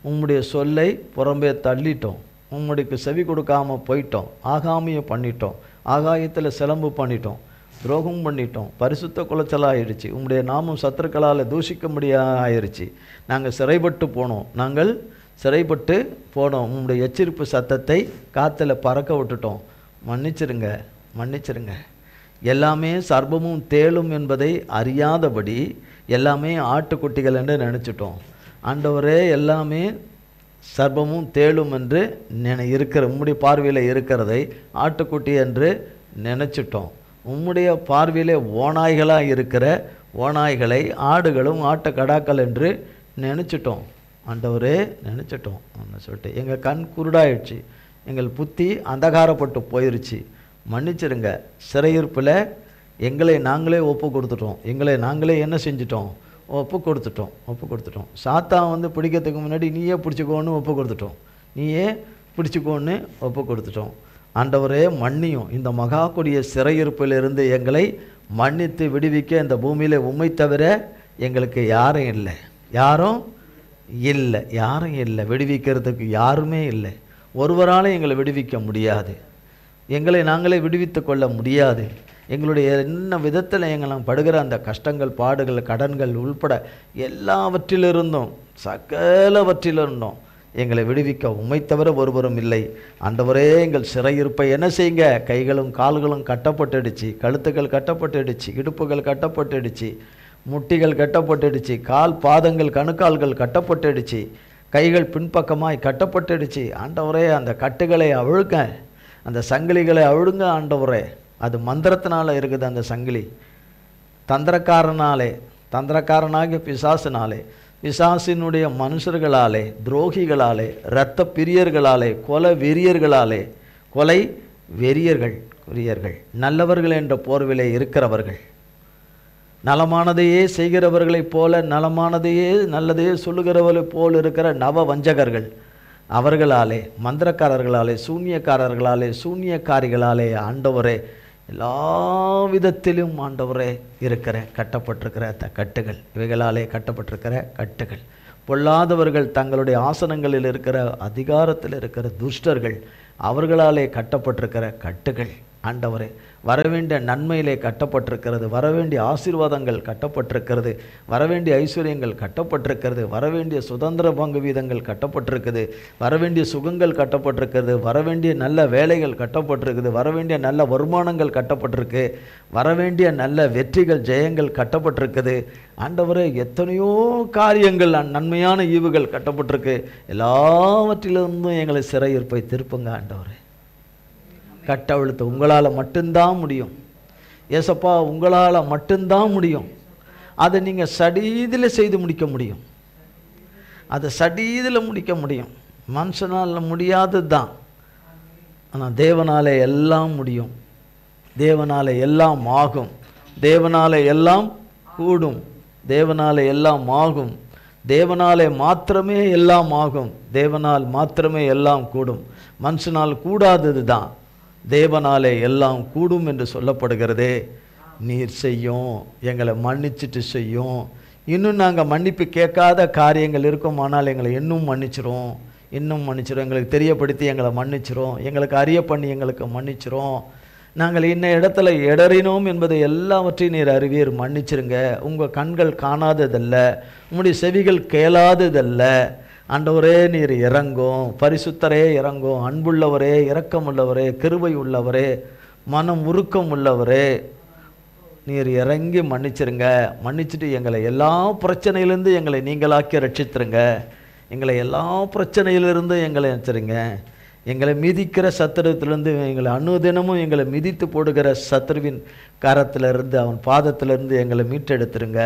[SPEAKER 1] உம்முடைய சொல்லை புறம்பே தள்ளிட்டோம், உம்முடைக்கு செவி கொடுக்காமல் போயிட்டோம், ஆகாமியை பண்ணிட்டோம், ஆகாயத்தில் சிலம்பு பண்ணிட்டோம், துரோகம் பண்ணிட்டோம், பரிசுத்த குலைச்சலாகிடுச்சு, உம்முடைய நாமும் சத்துருக்களால் தூஷிக்க முடியாயிருச்சு. நாங்கள் சிறைப்பட்டு போனோம், உம்முடைய எச்சரிப்பு சத்தத்தை காற்றுல பறக்க விட்டுட்டோம். மன்னிச்சிருங்க. எல்லாமே சர்ப்பமும் தேளும் என்பதை அறியாதபடி எல்லாமே ஆட்டுக்குட்டிகள் என்று நினச்சிட்டோம். ஆண்டவரே, எல்லாமே சர்ப்பமும் தேளும் என்று உம்முடைய பார்வையில் இருக்கிறதை ஆட்டுக்குட்டி என்று நினச்சிட்டோம். உம்முடைய பார்வையிலே ஓநாய்களாக இருக்கிற ஓநாய்களை ஆடுகளும் ஆட்டுக்கடாக்கள் என்று நினச்சிட்டோம். ஆண்டவரே, நினச்சிட்டோம் சொல்லிட்டு எங்கள் கண் குருடாயிடுச்சு, எங்கள் புத்தி அந்தகாரப்பட்டு போயிடுச்சு. மன்னிச்சிருங்க. சிறையிருப்பில் எங்களை நாங்களே ஒப்பு கொடுத்துட்டோம், எங்களை நாங்களே என்ன செஞ்சிட்டோம்? ஒப்பு கொடுத்துட்டோம். சாத்தான் வந்து பிடிக்கிறதுக்கு முன்னாடி நீயே பிடிச்சிக்கோன்னு ஒப்பு கொடுத்துட்டோம். ஆண்டவரே, மன்னியும். இந்த மகா கொடிய சிறையிருப்பிலிருந்து எங்களை மன்னித்து விடுவிக்க இந்த பூமியில் உம்மை தவிர எங்களுக்கு யாரும் இல்லை. விடுவிக்கிறதுக்கு யாருமே இல்லை. ஒருவரால் எங்களை விடுவிக்க முடியாது. எங்களை நாங்களே விடுவித்து கொள்ள முடியாது. எங்களுடைய என்ன விதத்தில் நாங்கள் படுகிற அந்த கஷ்டங்கள், பாடுகள், கடன்கள் உள்பட எல்லாவற்றிலிருந்தும், சகலவற்றிலிருந்தும் எங்களை விடுவிக்க உம்மை தவிர ஒருவரும் இல்லை. ஆண்டவரே, எங்கள் சிறையிருப்பை என்ன செய்யுங்க? கைகளும் கால்களும் கட்டப்பட்டுடுச்சு, கழுத்துக்கள் கட்டப்பட்டுடுச்சு, இடுப்புகள் கட்டப்பட்டுடுச்சு, முட்டிகள் கட்டப்பட்டுடுச்சு, கால் பாதங்கள் கணுக்கால்கள் கட்டப்பட்டுடுச்சு, கைகள் பின்பக்கமாய் கட்டப்பட்டுடுச்சு. ஆண்டவரே, அந்த கட்டுகளை அவிழ்க்க, அந்த சங்கிலிகளை அவிழுங்க. ஆண்டவரே, அது மந்திரத்தினால இருக்குது. அந்த சங்கிலி தந்திரக்காரனாகிய பிசாசினாலே, பிசாசினுடைய மனுஷர்களாலே, துரோகிகளாலே, இரத்த பிரியர்களாலே, கொலை வெறியர்கள், நல்லவர்கள் என்ற போர்விலே இருக்கிறவர்கள், நலமானதையே செய்கிறவர்களைப் போல, நல்லதையே சொல்லுகிறவர்களைப் போல் இருக்கிற நவ வஞ்சகர்கள், அவர்களாலே, மந்திரக்காரர்களாலே, சூனியக்காரிகளாலே ஆண்டவரே, எல்லா விதத்திலும் ஆண்டவரே கட்டப்பட்டிருக்கிற கட்டுகள், இவைகளாலே கட்டப்பட்டிருக்கிற கட்டுகள், பொல்லாதவர்கள் தங்களுடைய ஆசனங்களில் இருக்கிற, அதிகாரத்தில் இருக்கிற துஷ்டர்கள், அவர்களாலே கட்டப்பட்டிருக்கிற கட்டுகள் ஆண்டவரே, வரவேண்டிய நன்மையிலே கட்டப்பட்டிருக்கிறது, வரவேண்டிய ஆசீர்வாதங்கள் கட்டப்பட்டிருக்கிறது, வரவேண்டிய ஐஸ்வர்யங்கள் கட்டப்பட்டிருக்கிறது, வரவேண்டிய சுதந்திர பங்கு வீதங்கள் கட்டப்பட்டிருக்குது, வரவேண்டிய சுகங்கள் கட்டப்பட்டிருக்கிறது, வரவேண்டிய நல்ல வேலைகள் கட்டப்பட்டிருக்குது, வரவேண்டிய நல்ல வருமானங்கள் கட்டப்பட்டிருக்கு, வரவேண்டிய நல்ல வெற்றிகள் ஜெயங்கள் கட்டப்பட்டிருக்குது ஆண்டவரே. எத்தனையோ காரியங்கள், நன்மையான ஈவுகள் கட்டப்பட்டிருக்கு. எல்லாவற்றிலிருந்தும் எங்களை சிறையிருப்பை திருப்புங்க ஆண்டவரே. கட்டவிழ்த்து உங்களால் மட்டும்தான் முடியும் ஏசப்பா, உங்களால் மட்டும்தான் முடியும். அதை நீங்கள் சடீதில் செய்து முடிக்க முடியும். அதை சடீதில் முடிக்க முடியும். மனுஷனால் முடியாதது தான். ஆனால் தேவனாலே எல்லாம் முடியும். தேவனாலே எல்லாம் ஆகும். தேவனாலே எல்லாம் கூடும். தேவனாலே எல்லாம் ஆகும். தேவனாலே மாத்திரமே எல்லாம் ஆகும். தேவனால் மாத்திரமே எல்லாம் கூடும். மனுஷனால் கூடாதது தான். தேவனாலே எல்லாம் கூடும் என்று சொல்லப்படுகிறதே. நீர் செய்யும், எங்களை மன்னிச்சுட்டு செய்யும். இன்னும் நாங்கள் மன்னிப்பு கேட்காத காரியங்கள் இருக்குமானால் எங்களை இன்னும் மன்னிச்சிரும். எங்களுக்கு தெரியப்படுத்தி எங்களை மன்னிச்சிரும். எங்களுக்கு அறிய பண்ணி எங்களுக்கு மன்னிச்சிரும். நாங்கள் இன்ன இடத்துல இடறினோம் என்பதை எல்லாவற்றையும் நீர் அறிவீர், மன்னிச்சிருங்க. உங்கள் கண்கள் காணாததல்ல, உங்களுடைய செவிகள் கேளாததல்ல. ஆண்டவரே நீர் இறங்கும், பரிசுத்தரே இறங்கும், அன்புள்ளவரே, இரக்கமுள்ளவரே, கிருபை உள்ளவரே, மனம் உருக்கம் உள்ளவரே, நீர் இறங்கி மன்னிச்சிருங்க. மன்னிச்சுட்டு எங்களை எல்லா பிரச்சனையிலிருந்து எங்களை நீங்களாக்கி ரட்சித்துருங்க. எங்களை எல்லா பிரச்சனையிலிருந்து எங்களை வச்சுருங்க. எங்களை மிதிக்கிற சத்துருவிலிருந்து, எங்களை அனுதினமும் எங்களை மிதித்து போடுகிற சத்துருவின் கரத்திலிருந்து, அவன் பாதத்திலிருந்து எங்களை மீட்டெடுத்துருங்க.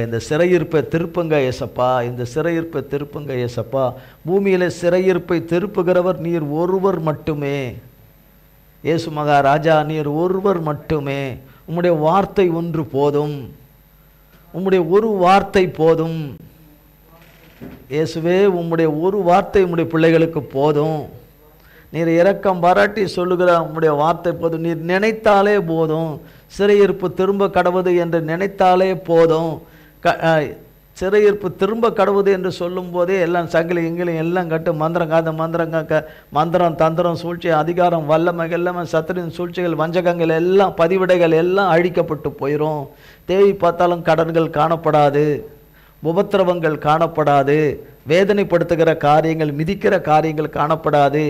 [SPEAKER 1] இந்த சிறையிருப்பை திருப்புங்க ஏசப்பா. இந்த சிறையிருப்பை திருப்புங்க ஏசப்பா. பூமியில் சிறையிருப்பை திருப்புகிறவர் நீர் ஒருவர் மட்டுமே. இயேசு மகாராஜா, நீர் ஒருவர் மட்டுமே. உம்முடைய வார்த்தை ஒன்று போதும். உம்முடைய ஒரு வார்த்தை போதும் இயேசுவே. உம்முடைய ஒரு வார்த்தை உம்முடைய பிள்ளைகளுக்கு போதும். நீர் இரக்கம் பாராட்டி சொல்லுகிற உம்முடைய வார்த்தை போதும். நீர் நினைத்தாலே போதும். சிறையிருப்பு திரும்ப கடவுது என்று நினைத்தாலே போதும். சிறையிருப்பு திரும்ப கடவுது என்று சொல்லும் போதே எல்லாம் சங்கிலி இங்கிலும் எல்லாம் கட்டு, மந்திரம் தந்திரம் சூழ்ச்சி அதிகாரம் வல்லமை எல்லாமே சத்துரின் சூழ்ச்சிகள் வஞ்சகங்கள் எல்லாம் பதிவிடைகள் எல்லாம் அழிக்கப்பட்டு போயிடும். தேவை பார்த்தாலும் கடன்கள் காணப்படாது, உபத்திரவங்கள் காணப்படாது, வேதனைப்படுத்துகிற காரியங்கள், மிதிக்கிற காரியங்கள் காணப்படாது.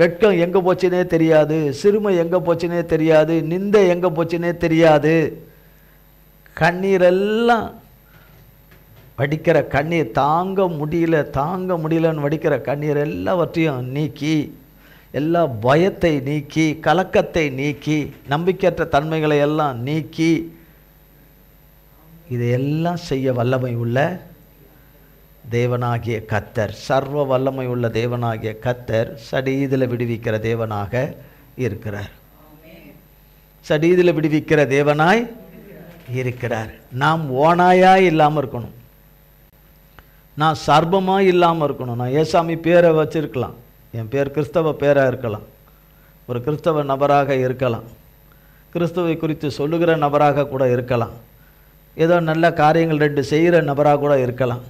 [SPEAKER 1] வெட்கம் எங்கே போச்சுனே தெரியாது, சிறுமை எங்கே போச்சுனே தெரியாது, நிந்தை எங்கே போச்சுனே தெரியாது. கண்ணீரெல்லாம் வடிக்கிற கண்ணீர் தாங்க முடியலன்னு வடிக்கிற கண்ணீர் எல்லாவற்றையும் நீக்கி, எல்லா பயத்தை நீக்கி, கலக்கத்தை நீக்கி, நம்பிக்கையற்ற தன்மைகளை எல்லாம் நீக்கி, இதையெல்லாம் செய்ய வல்லமை உள்ள தேவனாகிய கர்த்தர், சர்வ வல்லமை உள்ள தேவனாகிய கர்த்தர் சடீதில் விடுவிக்கிற தேவனாக இருக்கிறார். சடீதில் விடுவிக்கிற தேவனாய் இருக்கிறார். நாம் ஓனாயாய் இல்லாமல் இருக்கணும். நான் சர்பமாக இல்லாமல் இருக்கணும். நான் ஏசாமி பேரை வச்சிருக்கலாம், என் பேர் கிறிஸ்தவ பேராக இருக்கலாம், ஒரு கிறிஸ்தவ நபராக இருக்கலாம், கிறிஸ்துவை குறித்து சொல்லுகிற நபராக கூட இருக்கலாம், ஏதோ நல்ல காரியங்கள் 2 செய்கிற நபராக கூட இருக்கலாம்,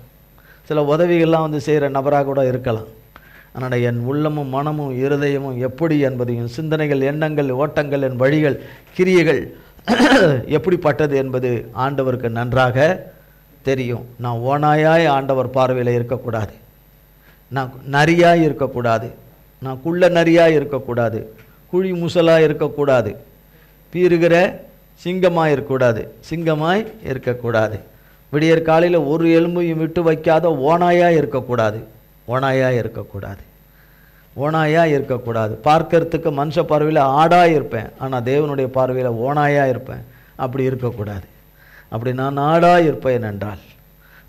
[SPEAKER 1] சில உதவிகள்லாம் வந்து செய்கிற நபராக கூட இருக்கலாம். ஆனால் என் உள்ளமும் மனமும் இருதயமும் எப்படி என்பதையும், சிந்தனைகள், எண்ணங்கள், ஓட்டங்கள், என் வழிகள், கிரியைகள் எப்படிப்பட்டது என்பது ஆண்டவருக்கு நன்றாக தெரியும். நான் ஓனாயாய் ஆண்டவர் பார்வையில் இருக்கக்கூடாது, நான் நரியாய் இருக்கக்கூடாது, நான் குள்ள நரியாய் இருக்கக்கூடாது, குழி முசலாக இருக்கக்கூடாது, பீறுகிற சிங்கமாய் இருக்கக்கூடாது, விடியற் காலையில் ஒரு எலும்பையும் விட்டு வைக்காத ஓனாயாக இருக்கக்கூடாது. ஓனாயாக இருக்கக்கூடாது. பார்க்கறதுக்கு மனுஷ பார்வையில் ஆடாக இருப்பேன், ஆனால் தேவனுடைய பார்வையில் ஓனாயாக இருப்பேன். அப்படி இருக்கக்கூடாது. அப்படி நான் ஆடாக இருப்பேன் என்றால்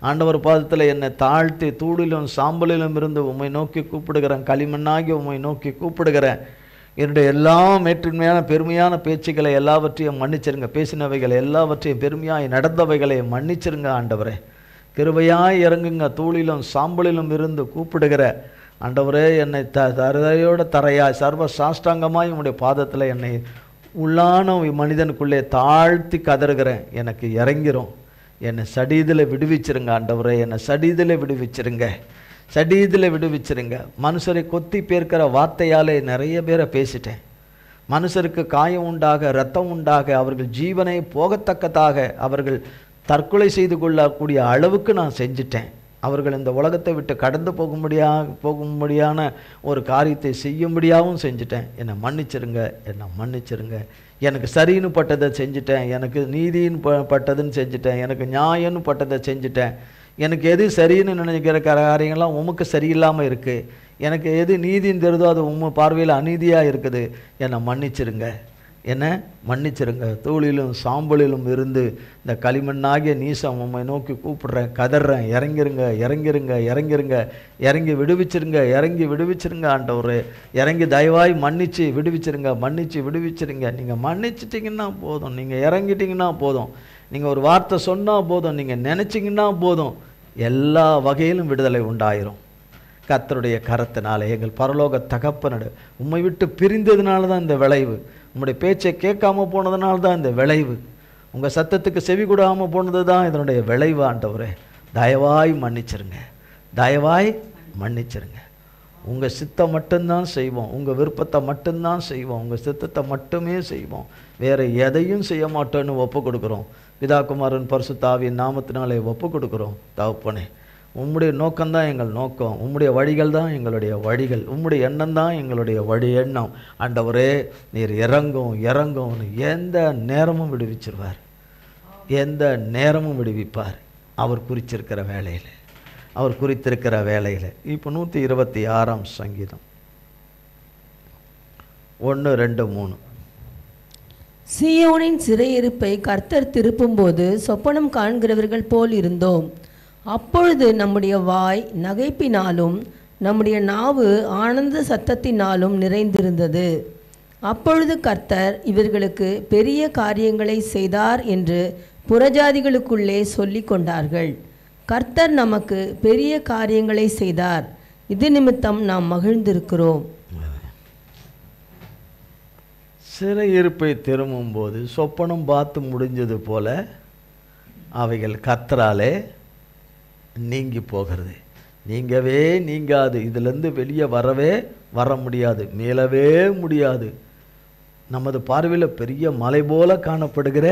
[SPEAKER 1] ஆண்டவர் பாதத்தில் என்னை தாழ்த்தி தூளிலும் சாம்பலிலும் இருந்து உம்மை நோக்கி கூப்பிடுகிறேன், களிமண்ணாகி உம்மை நோக்கி கூப்பிடுகிறேன். என்னுடைய எல்லா மேற்றுமையான பெருமையான பேச்சுக்களை எல்லாவற்றையும் மன்னிச்சிருங்க, பேசினவைகளை எல்லாவற்றையும் பெருமையாய் நடந்தவைகளை மன்னிச்சிருங்க ஆண்டவரே. கிருபையாய் இறங்குங்க. தூளிலும் சாம்பலிலும் இருந்து கூப்பிடுகிற ஆண்டவரே, என்னை தரையோட தரையாய் சர்வ சாஷ்டாங்கமாய் உம்முடைய பாதத்தில் என்னை உள்ளான மனிதனுக்குள்ளே தாழ்த்தி கதறுகிறேன். எனக்கு இறங்கிறோம். என்னை சடீதில் விடுவிச்சிருங்க ஆண்டவரே, என்னை சடீதில் விடுவிச்சிருங்க, சடீதில் விடுவிச்சிருங்க. மனுஷரை கொத்தி பேர்க்கிற வார்த்தையாலே நிறைய பேரை பேசிட்டேன். மனுஷருக்கு காயம் உண்டாக, இரத்தம் உண்டாக, அவர்கள் ஜீவனை போகத்தக்கதாக அவர்கள் தற்கொலை செய்து கொள்ளக்கூடிய அளவுக்கு நான் செஞ்சிட்டேன். அவர்கள் இந்த உலகத்தை விட்டு கடந்து போகும்படியான ஒரு காரியத்தை செய்யும்படியாகவும் செஞ்சுட்டேன். என்னை மன்னிச்சிருங்க, என்னை மன்னிச்சிருங்க. எனக்கு சரின்னு பட்டதை செஞ்சுட்டேன், எனக்கு நீதின்னு பட்டதுன்னு செஞ்சுட்டேன், எனக்கு நியாயம்னு பட்டதை செஞ்சுட்டேன். எனக்கு எது சரின்னு நினைக்கிற காரியங்கள்லாம் உமக்கு சரியில்லாமல் இருக்குது. எனக்கு எது நீதின்னு தெரியுதோ அது உம்ம பார்வையில் அநீதியாக இருக்குது. என்னை மன்னிச்சிருங்க, என்னை மன்னிச்சிருங்க. தூளிலும் சாம்பலிலும் இருந்து இந்த களிமண்ணாகிய நீசம் உம்மை நோக்கி கூப்பிடுறேன், கதறேன். இறங்கிருங்க, இறங்கிருங்க, இறங்கிருங்க, இறங்கி விடுவிச்சிருங்க, இறங்கி விடுவிச்சிருங்க ஆண்டவரே. இறங்கி தயவாய் மன்னிச்சு விடுவிச்சிருங்க, மன்னிச்சு விடுவிச்சிருங்க. நீங்கள் மன்னிச்சிட்டிங்கன்னா போதும், நீங்கள் இறங்கிட்டிங்கன்னா போதும், நீங்கள் ஒரு வார்த்தை சொன்னால் போதும், நீங்கள் நினச்சிங்கன்னா போதும், எல்லா வகையிலும் விடுதலை உண்டாயிரும். கர்த்தருடைய கரத்தினாலே எங்கள் பரலோக தகப்பனடு உம்மை விட்டு பிரிந்ததுனால தான் இந்த விளைவு. உங்களுடைய பேச்சை கேட்காம போனதுனால தான் இந்த விளைவு. உங்கள் சத்தத்துக்கு செவி கொடாமல் போனது தான் இதனுடைய விளைவு. ஆண்டவரே, தயவாய் மன்னிச்சிருங்க, தயவாய் மன்னிச்சிருங்க. உங்கள் சித்தம் மட்டும்தான் செய்வோம், உங்கள் விருப்பத்தை மட்டும்தான் செய்வோம், உங்கள் சித்தத்தை மட்டுமே செய்வோம், வேறு எதையும் செய்ய மாட்டோன்னு ஒப்பு கொடுக்குறோம். பிதா குமாரன் பரிசுத்த ஆவியின் நாமத்தினாலே ஒப்பு கொடுக்குறோம். தகப்பனே, உம்முடைய நோக்கம்தான் எங்கள் நோக்கம், உம்முடைய வழிகள் தான் எங்களுடைய வழிகள், உம்முடைய எண்ணம் தான் எங்களுடைய வழி எண்ணம். ஆண்டவரே, நீர் இறங்கும் இறங்கும்னு எந்த நேரமும் விடுவிச்சிருவார், எந்த நேரமும் விடுவிப்பார். அவர் குறிச்சிருக்கிற வேலையில், அவர் குறித்திருக்கிற வேலையில். இப்போ 126ஆம் சங்கீதம் 1, 2, 3.
[SPEAKER 2] சீயோனின் சிறையிருப்பை கர்த்தர் திருப்பும்போது சொப்பனம் காண்கிறவர்கள் போல் இருந்தோம். அப்பொழுது நம்முடைய வாய் நகைப்பினாலும் நம்முடைய நாவு ஆனந்த சத்தத்தினாலும் நிறைந்திருந்தது. அப்பொழுது கர்த்தர் இவர்களுக்கு பெரிய காரியங்களை செய்தார் என்று புறஜாதிகளுக்குள்ளே சொல்லிக் கொண்டார்கள். கர்த்தர் நமக்கு பெரிய காரியங்களை செய்தார், இது நிமித்தம் நாம் மகிழ்ந்திருக்கிறோம்.
[SPEAKER 1] சிறையிருப்பை திரும்பும்போது சொப்பனம் பார்த்து முடிஞ்சது போல அவைகள் கர்த்தராலே நீங்கி போகிறது. நீங்கவே நீங்காது, இதிலிருந்து வெளியே வர முடியாது, மேலவே முடியாது. நமது பார்வையில் பெரிய மலை போல காணப்படுகிற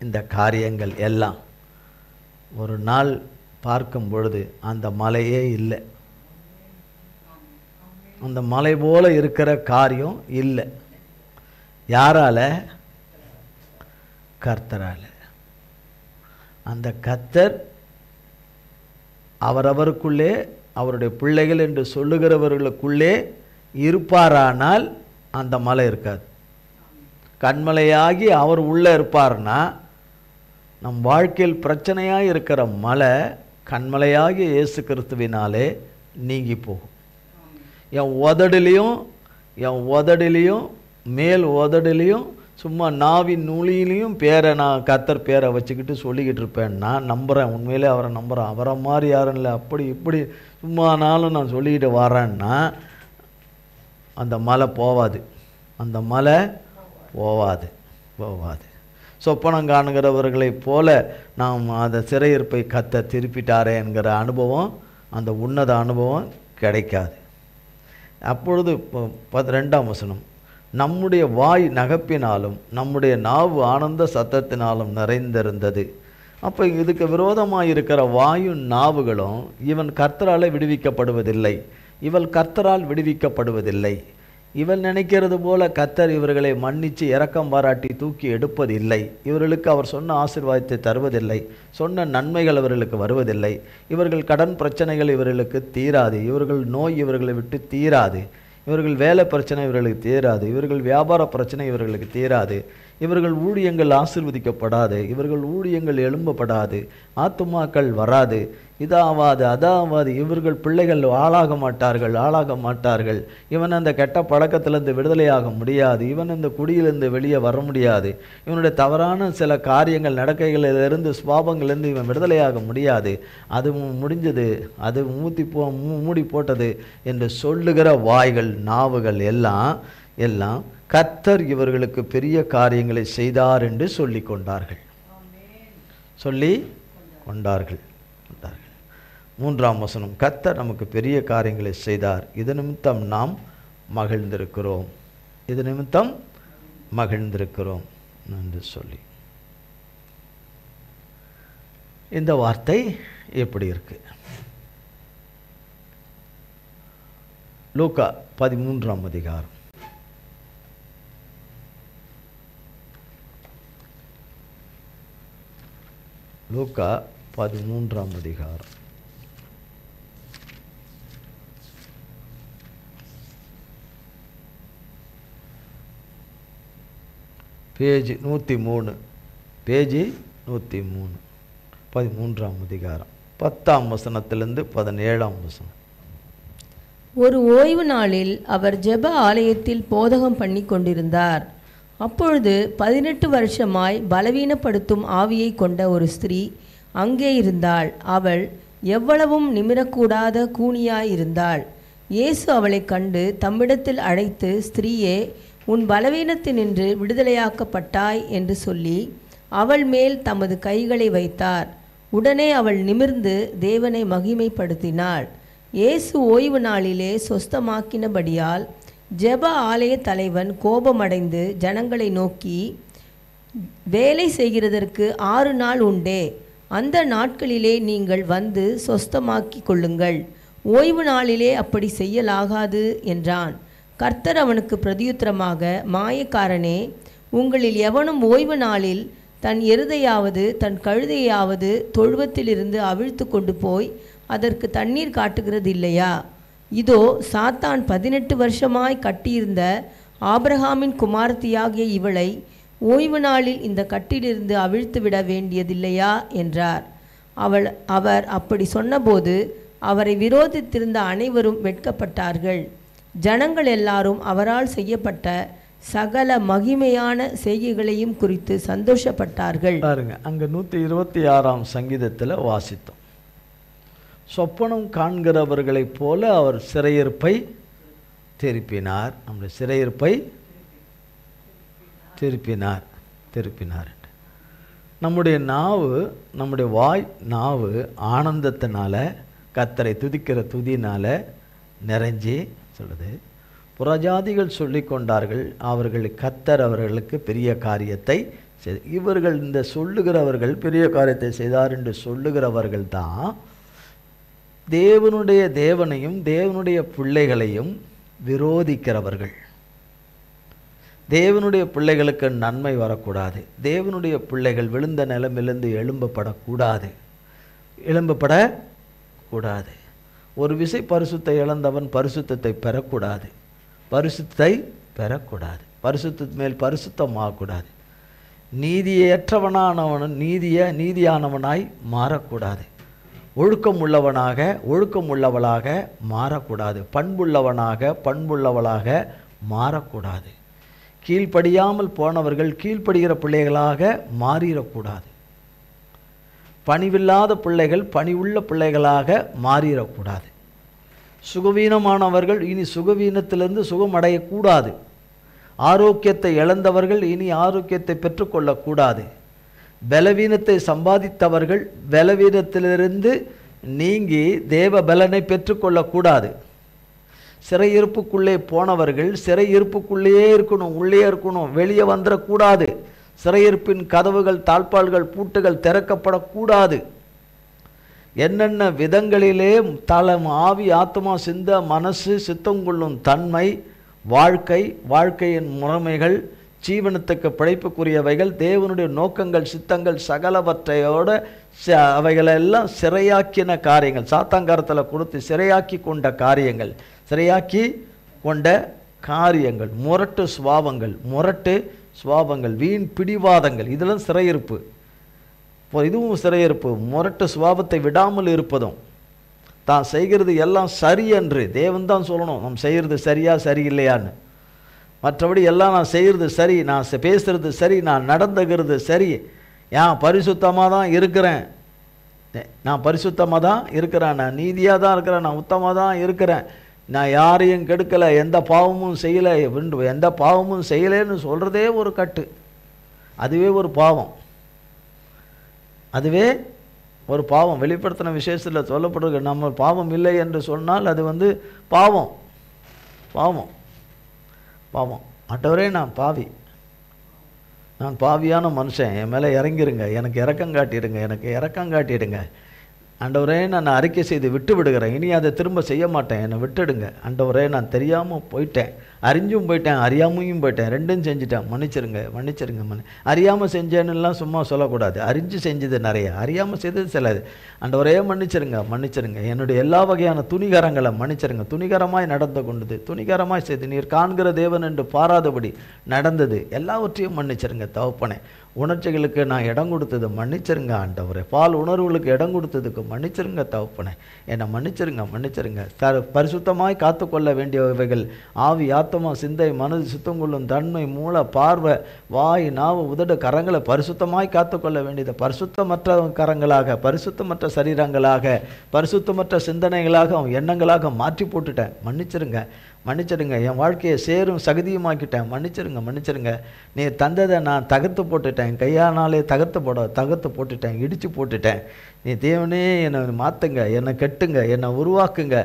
[SPEAKER 1] இந்த காரியங்கள் எல்லாம் ஒரு நாள் பார்க்கும் பொழுது அந்த மலையே இல்லை, அந்த மலை போல இருக்கிற காரியம் இல்லை. யாரால? கர்த்தரால. அந்த கர்த்தர் அவரவருக்குள்ளே, அவருடைய பிள்ளைகள் என்று சொல்லுகிறவர்களுக்குள்ளே இருப்பாரானால் அந்த மலை இருக்காது. கண்மலையாகி அவர் உள்ளே இருப்பார்னா நம் வாழ்க்கையில் பிரச்சனையாக இருக்கிற மலை கண்மலையாகி இயேசு கிறிஸ்துவினாலே நீங்கி போகும். என் உதடிலையும் மேல் உதடிலையும் சும்மா நாவின் நுழியிலையும் பேரை நான் கர்த்தர் பேரை வச்சுக்கிட்டு சொல்லிக்கிட்டு இருப்பேன். நான் நம்புகிறேன், உண்மையிலே அவரை நம்புகிறேன், அவரை மாதிரி யாரும் இல்லை, அப்படி இப்படி சும்மானாலும் நான் சொல்லிக்கிட்டு வரேன்னா அந்த மலை போவாது, அந்த மலை போவாது. சொப்பனம் காணுகிறவர்களைப் போல நாம் அந்த சிறையிருப்பை கர்த்தர் திருப்பிட்டாரே என்கிற அனுபவம், அந்த உன்னத அனுபவம் கிடைக்காது. அப்பொழுது 12ஆம் வசனம், நம்முடைய வாய் நகைப்பினாலும் நம்முடைய நாவு ஆனந்த சத்தத்தினாலும் நிறைந்திருந்தது. அப்போ இதுக்கு விரோதமாக இருக்கிற வாயும் நாவுகளும் இவன் கர்த்தரால் விடுவிக்கப்படுவதில்லை, இவள் கர்த்தரால் விடுவிக்கப்படுவதில்லை. இவள் நினைக்கிறது போல கர்த்தர் இவர்களை மன்னித்து இரக்கம் பாராட்டி தூக்கி எடுப்பதில்லை. இவர்களுக்கு அவர் சொன்ன ஆசீர்வாதத்தை தருவதில்லை, சொன்ன நன்மைகள் அவர்களுக்கு வருவதில்லை. இவர்கள் கடன் பிரச்சனைகள் இவர்களுக்கு தீராது, இவர்கள் நோய் இவர்களை விட்டு தீராது. இவர்கள் வேலை பிரச்சனை இவர்களுக்கு தீராது, இவர்கள் வியாபார பிரச்சனை இவர்களுக்கு தீராது, இவர்கள் ஊழியங்கள் ஆசீர்வதிக்கப்படாது, இவர்கள் ஊழியங்கள் எழும்பப்படாது, ஆத்துமாக்கள் வராது, இதாவாது அதாவாது, இவர்கள் பிள்ளைகள் ஆளாக மாட்டார்கள், இவன் அந்த கெட்ட பழக்கத்திலிருந்து விடுதலையாக முடியாது, இவன் இந்த குடியிலிருந்து வெளியே வர முடியாது, இவனுடைய தவறான சில காரியங்கள் நடக்கைகளிலிருந்து சுபாவங்களிலிருந்து இவன் விடுதலையாக முடியாது, அது முடிஞ்சது, அது மூடி போட்டது என்று சொல்லுகிற வாய்கள் நாவுகள் எல்லாம் கர்த்தர் இவர்களுக்கு பெரிய காரியங்களை செய்தார் என்று சொல்லி கொண்டார்கள். மூன்றாம் வசனம், கர்த்தர் நமக்கு பெரிய காரியங்களை செய்தார், இது நிமித்தம் நாம் மகிழ்ந்திருக்கிறோம் என்று சொல்லி. இந்த வார்த்தை எப்படி இருக்கு? லூக்கா 13ஆம் அதிகாரம். லூக்கா 13ஆம் அதிகாரம். பேஜ் 103, 13ஆம் அதிகாரம் 10ஆம் வசனத்திலிருந்து 17ஆம் வசனம்.
[SPEAKER 2] ஒரு ஓய்வு நாளில் அவர் ஜெப ஆலயத்தில் போதகம் பண்ணி கொண்டிருந்தார். அப்பொழுது 18 வருஷமாய் பலவீனப்படுத்தும் ஆவியை கொண்ட ஒரு ஸ்திரீ அங்கே இருந்தாள். அவள் எவ்வளவும் நிமிரக்கூடாத கூனியாயிருந்தாள். இயேசு அவளை கண்டு தம்மிடத்தில் அழைத்து, ஸ்திரீயே, உன் பலவீனத்தினின்று விடுதலையாக்கப்பட்டாய் என்று சொல்லி அவள் மேல் தமது கைகளை வைத்தார். உடனே அவள் நிமிர்ந்து தேவனை மகிமைப்படுத்தினாள். இயேசு ஓய்வு நாளிலே சொஸ்தமாக்கினபடியால் ஜெப ஆலய தலைவன் கோபமடைந்து ஜனங்களை நோக்கி, வேலை செய்கிறதற்கு 6 நாள் உண்டே, அந்த நாட்களிலே நீங்கள் வந்து சொஸ்தமாக்கி கொள்ளுங்கள், ஓய்வு நாளிலே அப்படி செய்யலாகாது என்றான். கர்த்தர் அவனுக்கு பிரதியுத்தரமாக, மாயக்காரனே, உங்களில் எவனும் ஓய்வு நாளில் தன் எருதையாவது தன் கழுதையாவது தொழுவத்திலிருந்து அவிழ்த்து கொண்டு போய் அதற்கு தண்ணீர் காட்டுகிறது இல்லையா? இதோ, சாத்தான் 18 வருஷமாய் கட்டியிருந்த ஆபிரகாமின் குமாரத்தியாகிய இவளை ஓய்வு நாளில் இந்த கட்டிலிருந்து அவிழ்த்து விட வேண்டியதில்லையா என்றார். அவர் அப்படி சொன்னபோது அவரை விரோதித்திருந்த அனைவரும் வெட்கப்பட்டார்கள். ஜனங்கள் எல்லாரும் அவரால் செய்யப்பட்ட சகல மகிமையான செய்கைகளையும் குறித்து சந்தோஷப்பட்டார்கள்.
[SPEAKER 1] பாருங்க, அங்க 126ஆம் சங்கீதத்தில் வாசித்தோம். சொப்பனம் காண்கிறவர்களைப் போல அவர் சிறையிருப்பை திருப்பினார். நம்முடைய சிறையிருப்பை திருப்பினார். நம்முடைய நாவு, நம்முடைய வாய் நாவு ஆனந்தத்தினால, கர்த்தரை துதிக்கிற துதினால நிறைஞ்சி சொல்லுது. புறஜாதிகள் சொல்லி கொண்டார்கள், கர்த்தர் அவர்களுக்கு பெரிய காரியத்தை செய்து. இவர்கள் இந்த சொல்லுகிறவர்கள் பெரிய காரியத்தை செய்தார் என்று சொல்லுகிறவர்கள் தான் தேவனுடைய தேவனையும் தேவனுடைய பிள்ளைகளையும் விரோதிக்கிறவர்கள். தேவனுடைய பிள்ளைகளுக்கு நன்மை வரக்கூடாது, தேவனுடைய பிள்ளைகள் விழுந்த நிலமிலிருந்து எழும்பப்படக்கூடாது. ஒரு விசை பரிசுத்தை இழந்தவன் பரிசுத்தத்தை பெறக்கூடாது, பரிசுத்த மேல் பரிசுத்தமாகக்கூடாது. நீதியற்றவனானவன் நீதியானவனாய் மாறக்கூடாது. ஒழுக்கம் உள்ளவளாக மாறக்கூடாது. பண்புள்ளவளாக மாறக்கூடாது. கீழ்ப்படியாமல் போனவர்கள் கீழ்ப்படுகிற பிள்ளைகளாக மாறிடக்கூடாது. பணிவில்லாத பிள்ளைகள் பணிவுள்ள பிள்ளைகளாக மாறிடக்கூடாது. சுகவீனமானவர்கள் இனி சுகவீனத்திலிருந்து சுகமடையக்கூடாது. ஆரோக்கியத்தை இழந்தவர்கள் இனி ஆரோக்கியத்தை பெற்றுக்கொள்ளக்கூடாது. பலவீனத்தை சம்பாதித்தவர்கள் பலவீனத்திலிருந்து நீங்கி தேவ பலனை பெற்றுக்கொள்ளக்கூடாது. சிறையிருப்புக்குள்ளே போனவர்கள் சிறையிருப்புக்குள்ளேயே இருக்கணும், உள்ளே இருக்கணும், வெளியே வந்துடக்கூடாது. சிறையிருப்பின் கதவுகள், தாழ்பால்கள், பூட்டுகள் திறக்கப்படக்கூடாது. என்னென்ன விதங்களிலே தலம், ஆவி, ஆத்மா, சிந்த, மனசு, சித்தம் கொள்ளும் தன்மை, வாழ்க்கையின் முறைமைகள், ஜீவனத்துக்கு பிழைப்புக்குரியவைகள், தேவனுடைய நோக்கங்கள், சித்தங்கள் சகலவற்றையோட அவைகளெல்லாம் சிறையாக்கின காரியங்கள், சாத்தாங்காரத்தில் கொடுத்து சிறையாக்கி கொண்ட காரியங்கள், சிறையாக்கி கொண்ட காரியங்கள், முரட்டு சுவாபங்கள், வீண் பிடிவாதங்கள், இதெல்லாம் சிறையிருப்பு. இப்போ இதுவும் சிறையிருப்பு. முரட்டு சுவாபத்தை விடாமல் இருப்பதும், தான் செய்கிறது எல்லாம் சரி என்று தேவன் தான் சொல்லணும் நம்ம செய்கிறது சரியா சரியில்லையான்னு. மற்றபடி எல்லாம் நான் செய்கிறது சரி, நான் பேசுகிறது சரி, நான் நடந்துகிறது சரி, ஏன் பரிசுத்தமாக தான் இருக்கிறேன், நான் நீதியாக தான் இருக்கிறேன், நான் உத்தமாக தான் இருக்கிறேன், நான் யாரையும் கெடுக்கலை, எந்த பாவமும் செய்யலைன்னு சொல்கிறதே ஒரு கட்டு. அதுவே ஒரு பாவம். வெளிப்படுத்தின விசேஷத்தில் சொல்லப்படுறது, நம்ம பாவம் இல்லை என்று சொன்னால் அது பாவம். ஆண்டவரே, நான் பாவியான மனுஷன், என் மேலே இறங்கிருங்க, எனக்கு இரக்கம் காட்டிடுங்க. ஆண்டவரே, நான் அறிக்கை செய்து விட்டு விடுகிறேன், இனி அதை திரும்ப செய்ய மாட்டேன், என்னை விட்டுடுங்க. ஆண்டவரே, நான் தெரியாமல் போயிட்டேன், அறிஞ்சும் போயிட்டேன், அறியாமையும் போயிட்டேன், ரெண்டும் செஞ்சுட்டேன், மன்னிச்சிருங்க. அறியாமல் செஞ்சேன்னுலாம் சும்மா சொல்லக்கூடாது. அறிஞ்சு செஞ்சது நிறைய, அறியாமல் செய்தது சிலது. ஆண்டவரே, மன்னிச்சிருங்க. என்னுடைய எல்லா வகையான துணிகரங்களை மன்னிச்சிருங்க. துணிகரமாய் நடந்து கொண்டது, துணிகரமாய் செய்து, நீர் காண்கிற தேவன் என்று பாராதபடி நடந்தது எல்லாவற்றையும் மன்னிச்சிருங்க தகப்பனே. உணர்ச்சிகளுக்கு நான் இடம் கொடுத்தது மன்னிச்சிருங்க ஆண்டவரே. பால் உணர்வுகளுக்கு இடம் கொடுத்ததுக்கு மன்னிச்சிருங்க தகப்பனே. என்னை மன்னிச்சிருங்க. பரிசுத்தமாய் காத்துக்கொள்ள வேண்டியவைகள் ஆவி, ஆத்மா, சிந்தை, மனது, சுத்தம் கொள்ளும் தன்மை, மூளை, பார்வை, வாய், நாவு, உதடு, கரங்களை பரிசுத்தமாய் காத்துக்கொள்ள வேண்டியது பரிசுத்தமற்ற கரங்களாக, பரிசுத்தமற்ற சரீரங்களாக, பரிசுத்தமற்ற சிந்தனைகளாக, எண்ணங்களாக மாற்றி போட்டுட்டேன். மன்னிச்சிடுங்க. என் வாழ்க்கையை சேரும் சகதியுமாக்கிட்டேன். மன்னிச்சிருங்க. நீ தந்ததை நான் தகர்த்து போட்டுட்டேன், கையானாலே தகர்த்து போட்டுட்டேன், இடித்து போட்டுட்டேன். நீ தேவனே என்னை மாற்றுங்க, என்னை கெட்டுங்க, என்னை உருவாக்குங்க,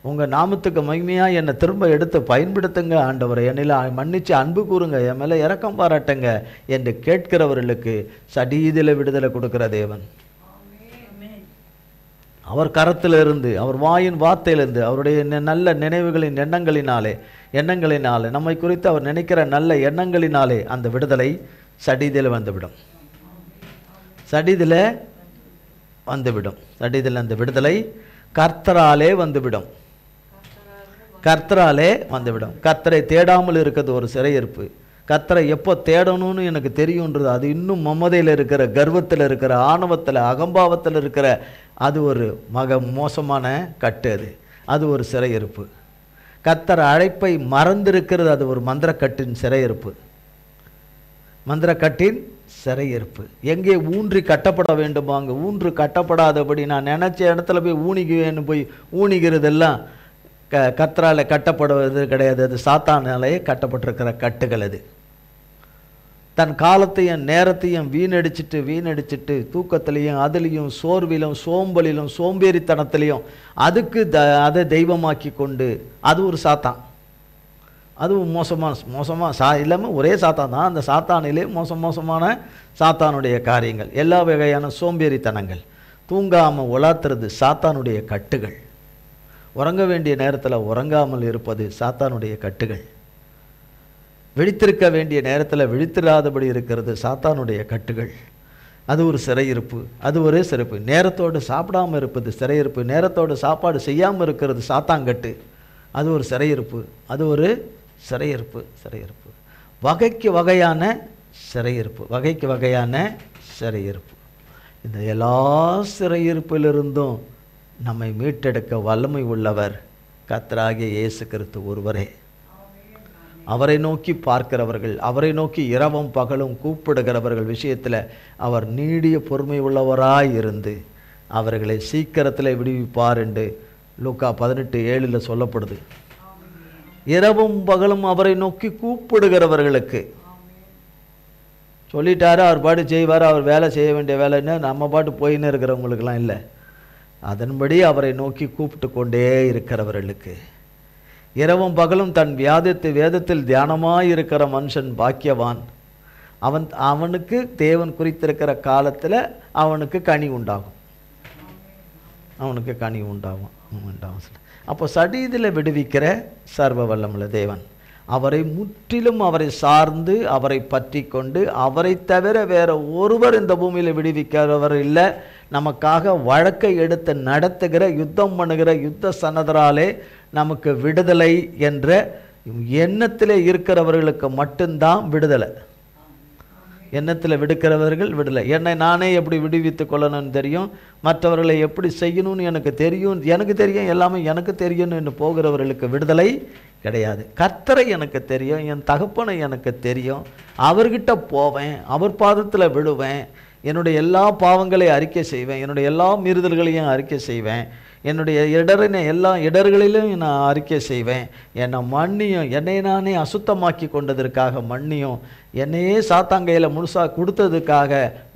[SPEAKER 1] உங்கள் நாமத்துக்கு மகிமையாக என்னை திரும்ப எடுத்து பயன்படுத்துங்க ஆண்டவரை. என்னில் மன்னித்து அன்பு கூறுங்க, என் மேலே இரக்கம் பாராட்டுங்க என்று கேட்கிறவர்களுக்கு சடீதில் விடுதலை கொடுக்கிற தேவன். அவர் கரத்திலிருந்து, அவர் வாயின் வார்த்தையிலிருந்து, அவருடைய நல்ல நினைவுகளின் எண்ணங்களினாலே நம்மை குறித்து அவர் நினைக்கிற நல்ல எண்ணங்களினாலே அந்த விடுதலை சடீதில் வந்துவிடும். அந்த விடுதலை கர்த்தராலே வந்துவிடும். கர்த்தரை தேடாமல் இருக்கிறது ஒரு சிறையிருப்பு. கர்த்தரை எப்போ தேடணும்னு எனக்கு தெரியுன்றது, அது இன்னும் மமதையில் இருக்கிற, கர்வத்தில் இருக்கிற, ஆணவத்தில், அகம்பாவத்தில் இருக்கிற, அது ஒரு மோசமான கட்டு. அது ஒரு சிறையிருப்பு. கர்த்தர் அழைப்பை மறந்திருக்கிறது, அது ஒரு மந்திரக்கட்டின் சிறையிருப்பு. எங்கே ஊன்றி கட்டப்பட வேண்டுமோ அங்கே ஊன்று கட்டப்படாதபடி, நான் நினச்ச இடத்துல போய் ஊனிகிறதெல்லாம் கர்த்தரால் கட்டப்படுவது கிடையாது. அது சாத்தானாலேயே கட்டப்பட்டிருக்கிற கட்டுகள். அது தன் காலத்தையும் நேரத்தையும் வீணடிச்சிட்டு தூக்கத்திலையும், அதுலேயும், சோர்விலும், சோம்பலிலும், சோம்பேறித்தனத்திலையும் அதை தெய்வமாக்கி கொண்டு, அது ஒரு சாத்தான். அதுவும் மோசமாக இல்லாமல் ஒரே சாத்தான் தான். அந்த சாத்தானிலே மோசமான சாத்தானுடைய காரியங்கள், எல்லா வகையான சோம்பேறித்தனங்கள், தூங்காமல் உலாத்துறது சாத்தானுடைய கட்டுகள், உறங்க வேண்டிய நேரத்தில் உறங்காமல் இருப்பது சாத்தானுடைய கட்டுகள், விழித்திருக்க வேண்டிய நேரத்தில் விழித்திராதபடி இருக்கிறது சாத்தானுடைய கட்டுகள். அது ஒரு சிறையிருப்பு. நேரத்தோடு சாப்பிடாமல் இருப்பது சிறையிருப்பு. நேரத்தோடு சாப்பாடு செய்யாமல் இருக்கிறது சாத்தாங்கட்டு. அது ஒரு சிறையிருப்பு. வகைக்கு வகையான சிறையிருப்பு. இந்த எல்லா சிறையிருப்பிலிருந்தும் நம்மை மீட்டெடுக்க வல்லமை உள்ளவர் கர்த்தராகிய இயேசு கிறிஸ்து ஒருவரே. அவரை நோக்கி பார்க்கிறவர்கள், அவரை நோக்கி இரவும் பகலும் கூப்பிடுகிறவர்கள் விஷயத்தில் அவர் நீடிய பொறுமை உள்ளவராய் இருந்து அவர்களை சீக்கிரத்தில் விடுவிப்பார் என்று லூக்கா 18:7 சொல்லப்படுது. இரவும் பகலும் அவரை நோக்கி கூப்பிடுகிறவர்களுக்கு சொல்லிட்டாரு, அவர் பாட்டு செய்வார், அவர் வேலை செய்ய வேண்டிய வேலைன்னு நம்ம பாட்டு போயின்னு இருக்கிறவங்களுக்கெல்லாம் இல்லை. அதன்படி அவரை நோக்கி கூப்பிட்டு கொண்டே இருக்கிறவர்களுக்கு, இரவும் பகலும் தன் வேதத்தில் தியானமாய் இருக்கிற மனுஷன் பாக்கியவான். அவனுக்கு தேவன் குறித்திருக்கிற காலத்தில் அவனுக்கு கனி உண்டாகும். அப்போ சடீதில் விடுவிக்கிற சர்வ வல்லமுள்ள தேவன், அவரை முற்றிலும் அவரை சார்ந்து அவரை பற்றி கொண்டு அவரை தவிர வேற ஒருவர் இந்த பூமியில் விடுவிக்கிறவர் இல்லை. நமக்காக வழக்கை எடுத்து நடத்துகிற, யுத்தம் பண்ணுகிற யுத்த சன்னதராலே நமக்கு விடுதலை என்ற எண்ணத்தில் இருக்கிறவர்களுக்கு மட்டும்தான் விடுதலை. எண்ணத்தில் விடுக்கிறவர்கள் விடுதலை. என்னை நானே எப்படி விடுவித்து கொள்ளணும்னு தெரியும், மற்றவர்களை எப்படி செய்யணும்னு எனக்கு தெரியும், எல்லாமே எனக்கு தெரியும்னு போகிறவர்களுக்கு விடுதலை கிடையாது. கர்த்தரை எனக்கு தெரியும், என் தகப்பனை எனக்கு தெரியும், அவர்கிட்ட போவேன், அவர் பாதத்தில் விடுவேன், என்னுடைய எல்லா பாவங்களையும் அறிக்கை செய்வேன், என்னுடைய எல்லா மீறுதல்களையும் அறிக்கை செய்வேன், என்னுடைய எல்லா இடர்களிலும் நான் அறிக்கை செய்வேன், என்னை மன்னியும், என்னை நானே அசுத்தமாக்கி கொண்டதற்காக மன்னியும், என்னையே சாத்தாங்கையில் முழுசாக கொடுத்ததுக்காக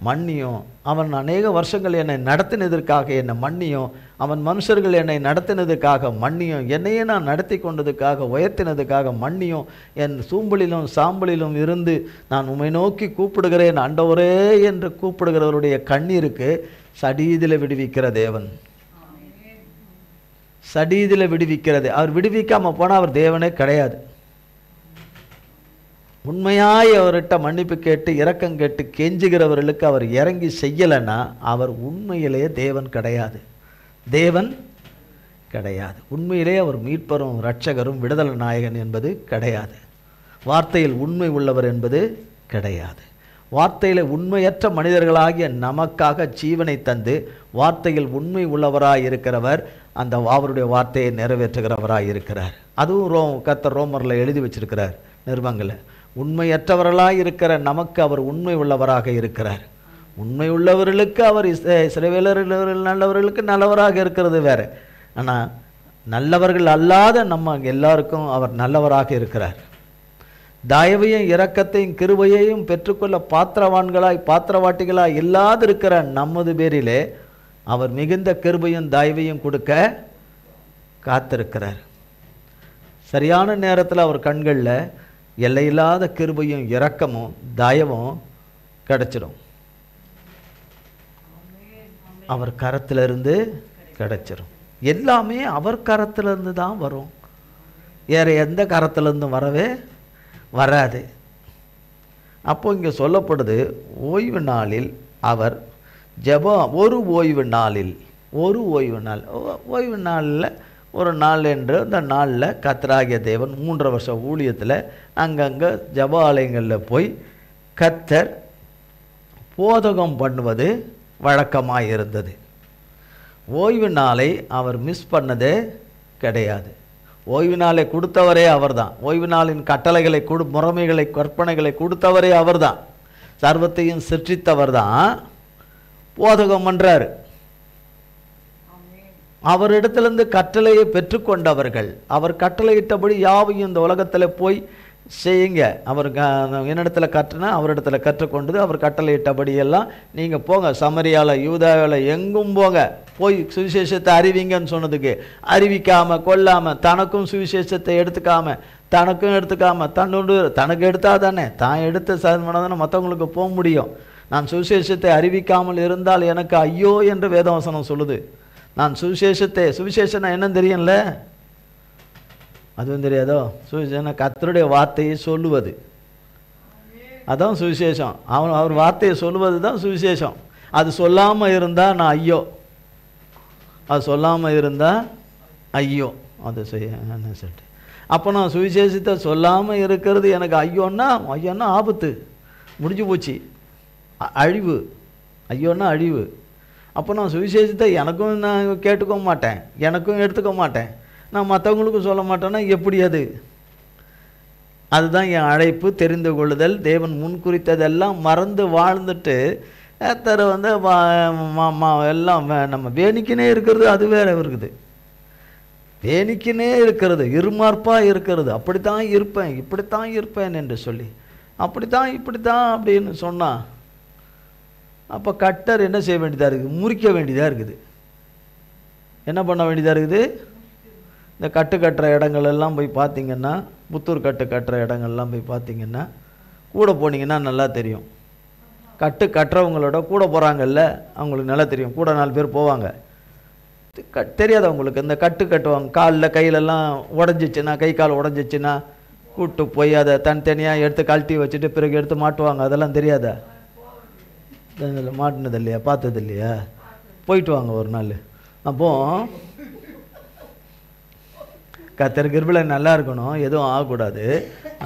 [SPEAKER 1] மன்னியும், அவன் அநேக வருஷங்கள் என்னை நடத்தினதற்காக என்னை மன்னியும், அவன் மனுஷர்கள் என்னை நடத்தினதுக்காக மன்னியும், என்னையே நான் நடத்தி கொண்டதுக்காக உயர்த்தினதுக்காக மன்னியும், என் சூம்பலிலும் சாம்பலிலும் இருந்து நான் உம்மை நோக்கி கூப்பிடுகிறேன் ஆண்டவரே என்று கூப்பிடுகிறவருடைய கண்ணீருக்கு சடீதில் விடுவிக்கிற தேவன். சடீதில் விடுவிக்கிறது. அவர் விடுவிக்காமல் போனால் அவர் தேவனே கிடையாது. உண்மையாய் அவர்கிட்ட மன்னிப்பு கேட்டு இரக்கம் கேட்டு கெஞ்சுகிறவர்களுக்கு அவர் இறங்கி செய்யலைன்னா அவர் உண்மையிலேயே தேவன் கிடையாது. தேவன் கிடையாது. உண்மையிலே அவர் மீட்பரும் இரட்சகரும் விடுதலை நாயகன் என்பது கிடையாது. வார்த்தையில் உண்மை உள்ளவர் என்பது கிடையாது. வார்த்தையில் உண்மையற்ற மனிதர்களாகிய நமக்காக ஜீவனை தந்து வார்த்தையில் உண்மை உள்ளவராய் இருக்கிறவர் அந்த அவருடைய வார்த்தையை நிறைவேற்றுகிறவராய் இருக்கிறார். அதுவும் கர்த்தர் ரோமரில் எழுதி வச்சிருக்கிறார் நிருபங்களில். உண்மையற்றவர்களாய் இருக்கிற நமக்கு அவர் உண்மை உள்ளவராக இருக்கிறார். உண்மை உள்ளவர்களுக்கு அவர் இஸ்ரவேலர்கள் நல்லவர்களுக்கு நல்லவராக இருக்கிறது வேற. ஆனால் நல்லவர்கள் அல்லாத நம்ம எல்லாருக்கும் அவர் நல்லவராக இருக்கிறார். தயவையும் இரக்கத்தையும் கிருபையையும் பெற்றுக்கொள்ள பாத்திரவாட்டிகளாய் இல்லாதிருக்கிற நமது பேரிலே அவர் மிகுந்த கிருபையும் தயவையும் கொடுக்க காத்திருக்கிறார். சரியான நேரத்தில் அவர் கண்களில் எல்லையில்லாத கிருபையும் இரக்கமும் தயவும் கிடைச்சிடும். அவர் கரத்திலிருந்து கிடைச்சிடும். எல்லாமே அவர் கரத்திலிருந்து தான் வரும். வேறு எந்த கரத்திலிருந்தும் வரவே வராது. அப்போ இங்கே சொல்லப்படுது, ஓய்வு நாளில் அவர் ஒரு ஓய்வு நாளில் ஓய்வு நாளில் ஒரு நாள் என்று அந்த நாளில் கர்த்தராகிய தேவன் 3 வருஷ ஊழியத்தில் அங்கங்கே ஜெப ஆலயங்களில் போய் கர்த்தர் போதகம் பண்ணுவது வழக்கமாக இருந்தது. ஓய்வு நாளை அவர் மிஸ் பண்ணதே கிடையாது. ஓய்வு நாளை கொடுத்தவரே அவர்தான். ஓய்வு நாளின் கட்டளைகளை முறைமைகளை கற்பனைகளை கொடுத்தவரே அவர்தான். சர்வத்தையும் சிருஷ்டித்தவர் தான் போதகம் பண்றாரு. அவரிடத்திலிருந்து கட்டளையை பெற்றுக்கொண்டவர்கள் அவர் கட்டளையிட்டபடி யாவையும் இந்த உலகத்தில் போய் செய்யுங்க. அவர் என்னிடத்துல கற்றுனா அவரிடத்துல கற்றுக்கொண்டது அவர் கட்டளையிட்டபடியெல்லாம் நீங்கள் போங்க, சமரியாவில் யூதாவில் எங்கும் போங்க, போய் சுவிசேஷத்தை அறிவிங்கன்னு சொன்னதுக்கு அறிவிக்காமல் கொல்லாமல் தனக்கும் சுவிசேஷத்தை எடுத்துக்காமல் தனக்கு எடுத்தால் தானே தான் எடுத்த சாதனை தானே மற்றவங்களுக்கு போக முடியும். நான் சுவிசேஷத்தை அறிவிக்காமல் இருந்தால் எனக்கு ஐயோ என்று வேதவசனம் சொல்லுது. நான் சுவிசேஷனா என்னன்னு தெரியல, அதுவும் தெரியாதோ? சுவிசேஷம் கர்த்தருடைய வார்த்தையை சொல்லுவது, அதான் சுவிசேஷம். அவர் வார்த்தையை சொல்லுவது தான் சுவிசேஷம். அது சொல்லாமல் இருந்தால் நான் ஐயோ, அது சொல்லாமல் இருந்தால் ஐயோ, அது என்ன சொல்லிட்டு. அப்போ நான் சுவிசேஷத்தை சொல்லாமல் இருக்கிறது எனக்கு ஐயோன்னா ஆபத்து, முடிஞ்சு போச்சு, அழிவு. ஐயோன்னா அழிவு. அப்போ நான் சுவிசேஷத்தை எனக்கும் நான் கேட்டுக்க மாட்டேன், எனக்கும் எடுத்துக்க மாட்டேன், நான் மற்றவங்களுக்கும் சொல்ல மாட்டேன்னா எப்படி அது? அதுதான் என் அழைப்பு, தெரிந்து கொள்ளுதல். தேவன் முன்குறித்ததெல்லாம் மறந்து வாழ்ந்துட்டு கர்த்தர் எல்லாம் நம்ம வேணிக்கினே இருக்கிறது, அது வேற இருக்குது. வேணிக்கினே இருக்கிறது, இருமார்ப்பாக இருக்கிறது, அப்படித்தான் இருப்பேன் இப்படித்தான் இருப்பேன் என்று சொல்லி அப்படித்தான் இப்படித்தான் அப்படின்னு சொன்னால் அப்போ கர்த்தர் என்ன செய்ய வேண்டியதாக இருக்குது? முறிக்க வேண்டியதாக இருக்குது. என்ன பண்ண வேண்டியதாக இருக்குது? இந்த கட்டு கட்டுற இடங்களெல்லாம் போய் பார்த்திங்கன்னா, புத்தூர் கட்டு கட்டுற இடங்கள்லாம் போய் பார்த்திங்கன்னா கூட போனீங்கன்னா நல்லா தெரியும். கட்டு கட்டுறவங்களோட கூட போகிறாங்கல்ல, அவங்களுக்கு நல்லா தெரியும். கூட 4 பேர் போவாங்க, தெரியாது அவங்களுக்கு. இந்த கட்டு கட்டுவாங்க, காலில் கையிலெல்லாம் உடஞ்சிச்சுன்னா, கை கால் உடஞ்சிச்சுன்னா கூப்பிட்டு போய் அதை தனித்தனியாக எடுத்து கழட்டி வச்சுட்டு பிறகு எடுத்து மாட்டுவாங்க. அதெல்லாம் தெரியாதா? மாட்டினது இல்லையா? பார்த்தது இல்லையா? போயிட்டு வாங்க ஒரு நாள். அப்போ கர்த்தர் கிருபையில் நல்லா இருக்கணும், எதுவும் ஆகக்கூடாது.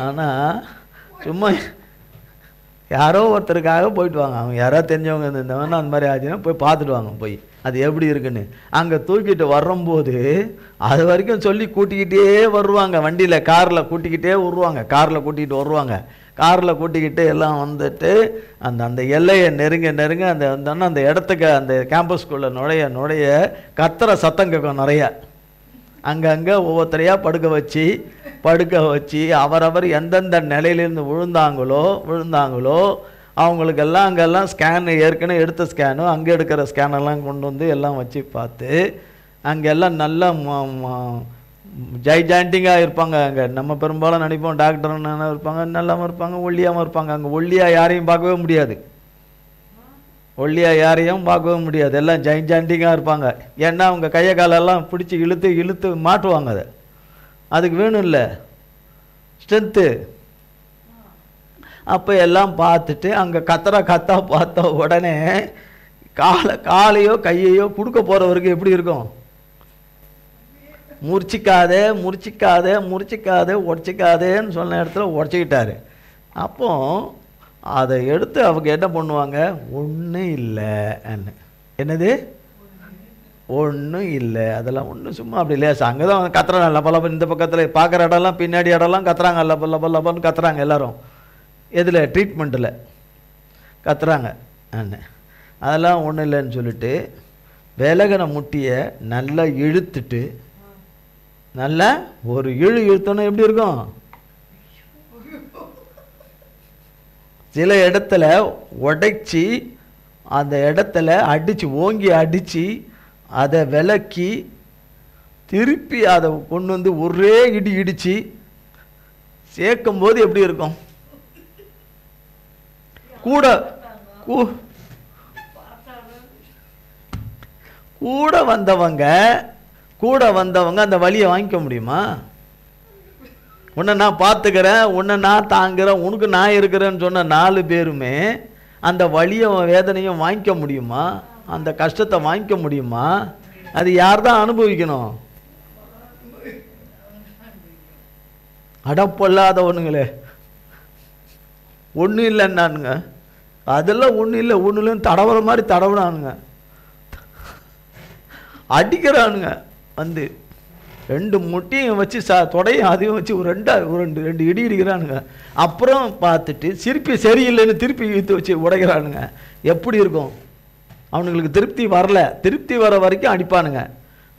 [SPEAKER 1] ஆனால் சும்மா யாரோ ஒருத்தருக்காக போயிட்டு வாங்க. அவங்க யாரோ தெரிஞ்சவங்க இருந்தவங்க அந்த மாதிரி ஆச்சுன்னா போய் பார்த்துட்டு வாங்க, போய் அது எப்படி இருக்குன்னு. அங்கே தூக்கிட்டு வரும்போது அது வரைக்கும் சொல்லி கூட்டிக்கிட்டே வருவாங்க. வண்டியில் காரில் கூட்டிக்கிட்டே வருவாங்க, காரில் கூட்டிகிட்டு வருவாங்க. காரில் கூட்டிக்கிட்டு எல்லாம் வந்துட்டு அந்த எல்லையை நெருங்க அந்த இடத்துக்கு அந்த கேம்பஸ்குள்ளே நுழைய கத்துற சத்தம் கேட்கும் நிறைய. அங்கங்கே ஒவ்வொருத்தரையாக படுக்க வச்சு அவரவர் எந்தெந்த நிலையிலேருந்து விழுந்தாங்களோ அவங்களுக்கெல்லாம் அங்கெல்லாம் ஸ்கேனு, ஏற்கனவே எடுத்த ஸ்கேனு, அங்கே எடுக்கிற ஸ்கேனெல்லாம் கொண்டு வந்து எல்லாம் வச்சு பார்த்து அங்கெல்லாம் நல்லா ஜைஜாண்டிங்காக இருப்பாங்க. அங்கே நம்ம பெரும்பாலும் நினைப்போம் டாக்டர்னு இருப்பாங்க, நல்லாமல் இருப்பாங்க, ஒல்லியாமல் இருப்பாங்க. அங்கே ஒல்லியாக யாரையும் பார்க்கவே முடியாது, எல்லாம் ஜைஜாண்டிங்காக இருப்பாங்க. ஏன்னா அவங்க கையை காலெல்லாம் பிடிச்சி இழுத்து மாட்டுவாங்க. அதுக்கு வேணும் இல்லை ஸ்ட்ரென்த்து. அப்போ எல்லாம் பார்த்துட்டு அங்கே கத்தா பார்த்த உடனே காலையோ கையையோ கொடுக்க போகிறவருக்கு எப்படி இருக்கும்? முறிச்சிக்காதே உடச்சிக்காதேன்னு சொன்ன இடத்துல உடச்சிக்கிட்டாரு. அப்போ அதை எடுத்து அவங்க என்ன பண்ணுவாங்க? ஒன்றும் இல்லை. என்னது? ஒன்றும் இல்லை. அதெல்லாம் ஒன்றும் சும்மா அப்படி லேசா அங்கே தான் கத்துறாங்க லப்ப. இந்த பக்கத்தில் பார்க்குற இடம்லாம் பின்னாடி இடம்லாம் கத்துறாங்க, லப்பன்னு கத்துறாங்க எல்லாரும். எதில்? ட்ரீட்மெண்ட்டில் கத்துறாங்க. அதெல்லாம் ஒன்றும் இல்லைன்னு சொல்லிட்டு விலகின முட்டியை நல்லா இழுத்துட்டு நல்லா ஒரு இழுத்தோன்னா எப்படி இருக்கும்? சில இடத்துல உடைச்சி அந்த இடத்துல ஓங்கி அடித்து அதை விலக்கி திருப்பி அதை கொண்டு வந்து ஒரே இடிச்சு சேர்க்கும் போது எப்படி இருக்கும்? கூட வந்தவங்க அந்த வலியை வாங்கிக்க முடியுமா? உன்னை நான் பார்த்துக்கிறேன், உன்னை நான் தாங்குறேன், உனக்கு நான் இருக்கிறேன்னு சொன்ன 4 பேருமே அந்த வலியும் வேதனையும் வாங்கிக்க முடியுமா? அந்த கஷ்டத்தை வாங்கிக்க முடியுமா? அது யார் தான் அனுபவிக்கணும்? அடப்பொல்லாதவனுங்களே, ஒன்றும் இல்லைன்னானுங்க. அதெல்லாம் ஒன்றும் இல்லைன்னு தடவுற மாதிரி தடவுனானுங்க, அடிக்கிறானுங்க. வந்து 2 முட்டையும் வச்சு தொடையும் அதையும் வச்சு ஒரு ரெண்டு இடி இடிக்கிறானுங்க. அப்புறம் பார்த்துட்டு திருப்பி சரியில்லைன்னு திருப்பி இழுத்து வச்சு உடைக்கிறானுங்க. எப்படி இருக்கும்? அவனுங்களுக்கு திருப்தி வர வரைக்கும் அடிப்பானுங்க.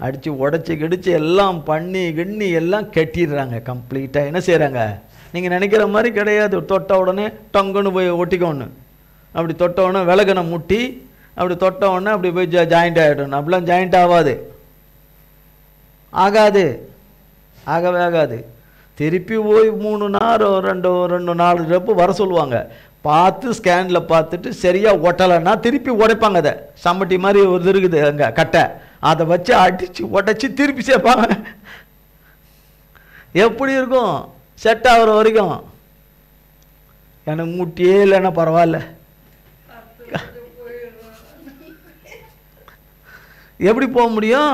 [SPEAKER 1] அடித்து உடச்சி கிடிச்சு எல்லாம் பண்ணி எல்லாம் கட்டிடுறாங்க கம்ப்ளீட்டாக. என்ன செய்கிறாங்க? நீங்கள் நினைக்கிற மாதிரி கிடையாது. தொட்ட உடனே டங்குன்னு போய் ஒட்டிக்கோன்னு, அப்படி தொட்ட உடனே விலகனை முட்டி அப்படி தொட்ட உடனே அப்படி போய் ஜாயிண்ட் ஆகிடணும். அப்படிலாம் ஜாயிண்ட் ஆகாது. திருப்பி போய் 3 நாள் 2-4 ரெப்பு வர சொல்லுவாங்க. பார்த்து ஸ்கேனில் பார்த்துட்டு சரியாக ஒட்டலைன்னா திருப்பி உடைப்பாங்க. அதை சம்மட்டி மாதிரி ஒரு இருக்குது அங்கே கட்டை, அதை வச்சு அடித்து உடைச்சி திருப்பி சேர்ப்பாங்க. எப்படி இருக்கும்? செட் ஆகிற வரைக்கும். எனக்கு முட்டியே இல்லைன்னா பரவாயில்ல. எப்படி போக முடியும்?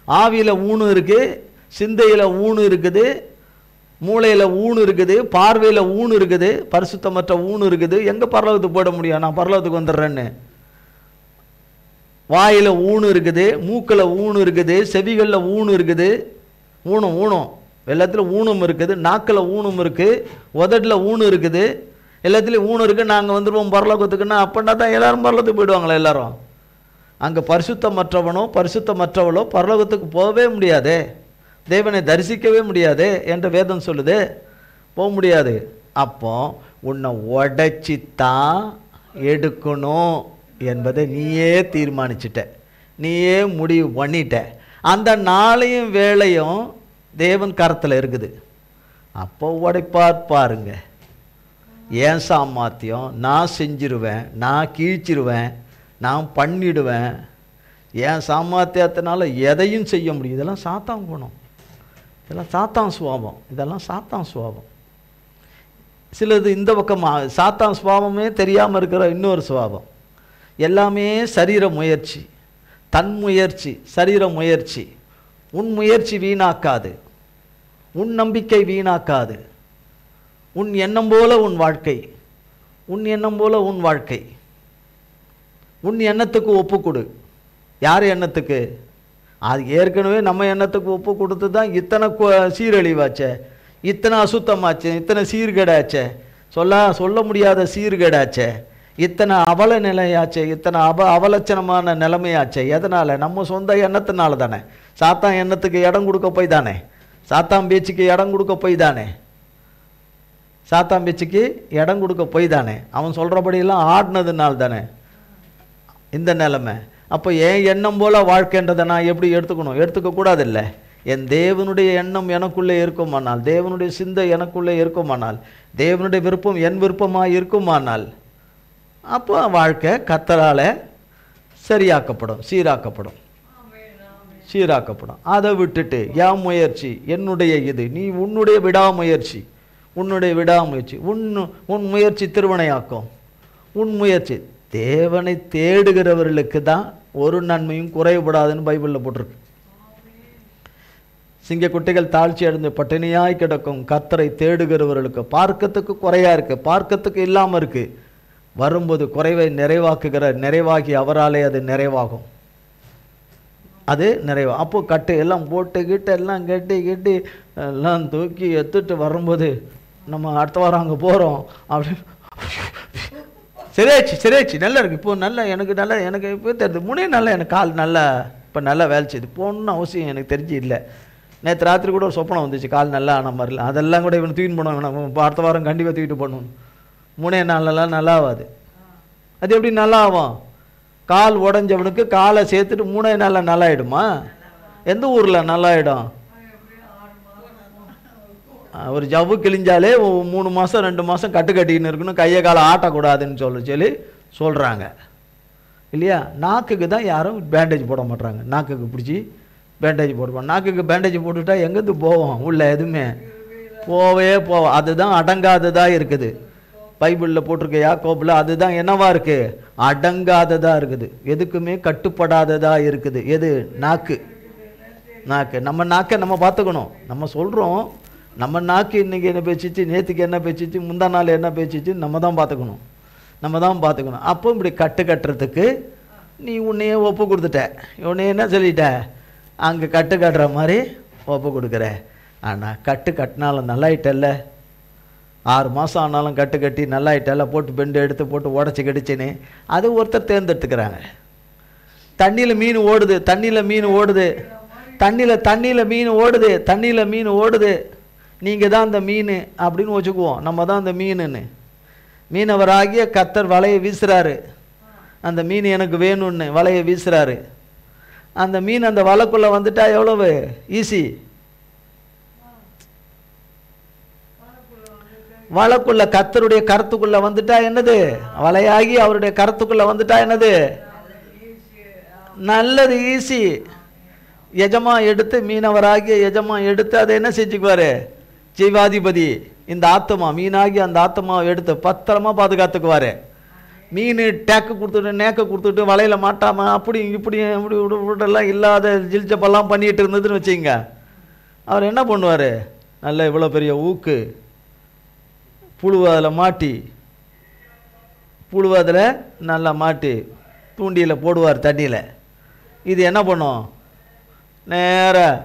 [SPEAKER 1] ஆவியில் ஊனு இருக்குது, சிந்தையில் ஊனு இருக்குது, மூளையில் ஊனு இருக்குது, பார்வையில் ஊனு இருக்குது, பரிசுத்தமற்ற ஊனு இருக்குது. எங்கே பரலோகத்துக்கு போட முடியும்? நான் பரலோகத்துக்கு வந்துடுறேன்னு. வாயில் ஊனு இருக்குது, மூக்கில் ஊனு இருக்குது, செவிகளில் ஊனு இருக்குது. ஊனம் எல்லாத்துலேயும் ஊனம் இருக்குது. நாக்கில் ஊனம் இருக்குது, உதட்டில் ஊனு இருக்குது, எல்லாத்துலேயும் ஊனு இருக்குது. நாங்கள் வந்துடுவோம் பரலோகத்துக்குன்னா அப்படின்னா தான் எல்லோரும் பரலோகத்துக்கு போயிடுவாங்களே. எல்லாரும் அங்கே பரிசுத்தமற்றவளோ பரலோகத்துக்கு போகவே முடியாதே, தேவனை தரிசிக்கவே முடியாது என்று வேதம் சொல்லுது. போக முடியாது. அப்போ உன்னை உடைச்சித்தான் எடுக்கணும் என்பதை நீயே தீர்மானிச்சிட்ட, நீயே முடிவு பண்ணிட்ட. அந்த நாளையும் வேளையும் தேவன் கரத்தில் இருக்குது. அப்போ உடைப்பார் பாருங்க. ஏன் சாமர்த்தியம்? நான் செஞ்சிருவேன், நான் கீழ்ச்சிருவேன், நான் பண்ணிடுவேன். என் சாமர்த்தியத்தினால எதையும் செய்ய முடியும். இதெல்லாம் சாத்தான் குணம், இதெல்லாம் சாத்தான் சுபாவம். சிலது இந்த பக்கமாக சாத்தான் சுபாவமே தெரியாமல் இருக்கிற இன்னொரு சுபாவம். எல்லாமே சரீர முயற்சி, தன் முயற்சி, சரீர முயற்சி. உன் முயற்சி வீணாக்காது. உன் நம்பிக்கை வீணாக்காது. உன் எண்ணம் போல உன் வாழ்க்கை, உன் எண்ணம் போல உன் வாழ்க்கை. உன் எண்ணத்துக்கு ஒப்பு கொடு. யார் எண்ணத்துக்கு? அது ஏற்கனவே நம்ம எண்ணத்துக்கு ஒப்பு கொடுத்து தான் இத்தனை சீரழிவாச்சே, இத்தனை அசுத்தமாச்சே, இத்தனை சீர்கேடாச்சே, சொல்ல முடியாத சீர்கேடாச்சே, இத்தனை அவல நிலையாச்சே, இத்தனை அவலட்சணமான நிலைமையாச்சே. எதனால்? நம்ம சொந்த எண்ணத்தினால தானே. சாத்தான் எண்ணத்துக்கு இடம் கொடுக்க போய் தானே, சாத்தான் பேச்சுக்கு இடம் கொடுக்க போய் தானே, சாத்தான் பேச்சுக்கு இடம் கொடுக்க போய் தானே, அவன் சொல்கிறபடியெல்லாம் ஆடினதுனால தானே இந்த நிலைமை. அப்போ என் எண்ணம் போல் வாழ்க்கைன்றதை நான் எப்படி எடுத்துக்கணும்? எடுத்துக்கக்கூடாது இல்லை. என் தேவனுடைய எண்ணம் எனக்குள்ளே இருக்குமானால், தேவனுடைய சிந்தை எனக்குள்ளே இருக்குமானால், தேவனுடைய விருப்பம் என் விருப்பமாக இருக்குமானால், அப்போ வாழ்க்கை கர்த்தரால் சரியாக்கப்படும், சீராக்கப்படும். அதை விட்டுட்டு என் முயற்சி, என்னுடைய இது, நீ உன்னுடைய விடாமுயற்சி, உன் முயற்சி திருவினையாக்கும். உன் முயற்சி தேவனை தேடுகிறவர்களுக்கு தான் ஒரு நன்மையும் குறைபடாதுன்னு பைபிளில் போட்டிருக்கு. சிங்கக்குட்டிகள் தாழ்ச்சி அடைந்து பட்டினியாய் கிடக்கும் கர்த்தரை தேடுகிறவர்களுக்கு பார்க்கத்துக்கு குறையா இருக்கு, பார்க்கத்துக்கு இல்லாமல் இருக்கு. வரும்போது குறைவை நிறைவாகி அவராலே அது நிறைவாகும். அது நிறைவா. அப்போ கட்டு எல்லாம் போட்டு கிட்டு எல்லாம் கட்டி எல்லாம் தூக்கி எடுத்துட்டு வரும்போது நம்ம அடுத்த வாரம் அங்கே போகிறோம் அப்படின்னு சரியாச்சு நல்லா இருக்குது. இப்போ நல்லா எனக்கு இப்போ தெரியுது, முன்னே நல்லா எனக்கு கால் நல்லா இப்போ நல்லா வேலை செய்யுது. போகணுன்னு அவசியம் எனக்கு தெரிஞ்சு இல்லை. நேற்று ராத்திரி கூட ஒரு சொப்பனம் வந்துச்சு, கால் நல்லா ஆன மாதிரில. அதெல்லாம் கூட இவனை தூக்கின்னு போனோம், இப்போ அடுத்த வாரம் கண்டிப்பாக தூக்கிட்டு போகணும். முன்னே நாளெல்லாம் நல்லா ஆகாது. அது எப்படி நல்லா ஆகும்? கால் உடஞ்சவனுக்கு காலை சேர்த்துட்டு 3 நாளில் நல்லாயிடுமா? எந்த ஊரில் நல்லாயிடும்? ஒரு ஜவ்வு கிழிஞ்சாலே 3 மாதம் 2 மாதம் கட்டுக்கட்டின்னு இருக்கணும், கையை காலை ஆட்டக்கூடாதுன்னு சொல்லி சொல்கிறாங்க இல்லையா? நாக்குக்கு தான் யாரும் பேண்டேஜ் போட மாட்டாங்க. நாக்குக்கு பிடிச்சி பேண்டேஜ் போடுவாங்க. நாக்குக்கு பேண்டேஜ் போட்டுவிட்டா எங்கேருந்து போவோம்? உள்ள எதுவுமே போவோம். அதுதான் அடங்காததாக இருக்குது. பைபிளில் போட்டிருக்க யாக்கோபில் அதுதான் என்னவா இருக்குது? அடங்காததாக இருக்குது, எதுக்குமே கட்டுப்படாததாக இருக்குது. எது? நாக்கு. நம்ம நாக்கை நம்ம பார்த்துக்கணும். நம்ம சொல்கிறோம், நம்ம நாக்கு இன்றைக்கி என்ன பேசிச்சு, நேற்றுக்கு என்ன பேசிச்சு, முந்தா நாள் என்ன பேசிச்சு, நம்ம தான் பார்த்துக்கணும். அப்போ இப்படி கட்டுறதுக்கு நீ உன்னையே ஒப்பு கொடுத்துட்ட. உன்னைய என்ன சொல்லிட்ட? அங்கே கட்டுற மாதிரி ஒப்பு கொடுக்குற. ஆனால் கட்டினாலும் நல்லாயிட்டல்ல, 6 மாதம் ஆனாலும் கட்டி நல்லாயிட்டால, போட்டு பெண்டு எடுத்து போட்டு உடச்சி கடிச்சின்னு அது ஒருத்தர் தேர்ந்தெடுத்துக்கிறாங்க. தண்ணியில் மீன் ஓடுது, நீங்கள் தான் அந்த மீன் அப்படின்னு வச்சுக்குவோம். நம்ம தான் அந்த மீனுன்னு. மீனவராகிய கர்த்தர் வலையை வீசுகிறாரு. அந்த மீன் எனக்கு வேணும்னு வலையை வீசுகிறாரு. அந்த மீன் அந்த வலைக்குள்ளே வந்துட்டா எவ்வளவு ஈஸி? வலைக்குள்ள கர்த்தருடைய கருத்துக்குள்ள வந்துட்டா என்னது? வலையாகி அவருடைய கருத்துக்குள்ள வந்துட்டா என்னது? நல்லது, ஈஸி. மீனவராகிய எஜமா எடுத்து அதை என்ன செஞ்சுக்குவாரு? ஜீவாதிபதி இந்த ஆத்மா, மீனாகி அந்த ஆத்மாவை எடுத்து பத்திரமா பாதுகாத்துக்குவாரு. மீன் டேக்கு கொடுத்துட்டு வலையில மாட்டாம அப்படி விடலாம் இல்லாத ஜில்ஜப்பெல்லாம் பண்ணிட்டு இருந்ததுன்னு வச்சுங்க, அவர் என்ன பண்ணுவார்? நல்ல இவ்வளோ பெரிய ஊக்கு புழுவை அதில் நல்லா மாட்டி தூண்டியில் போடுவார் தண்ணியில். இது என்ன பண்ணும்? நேராக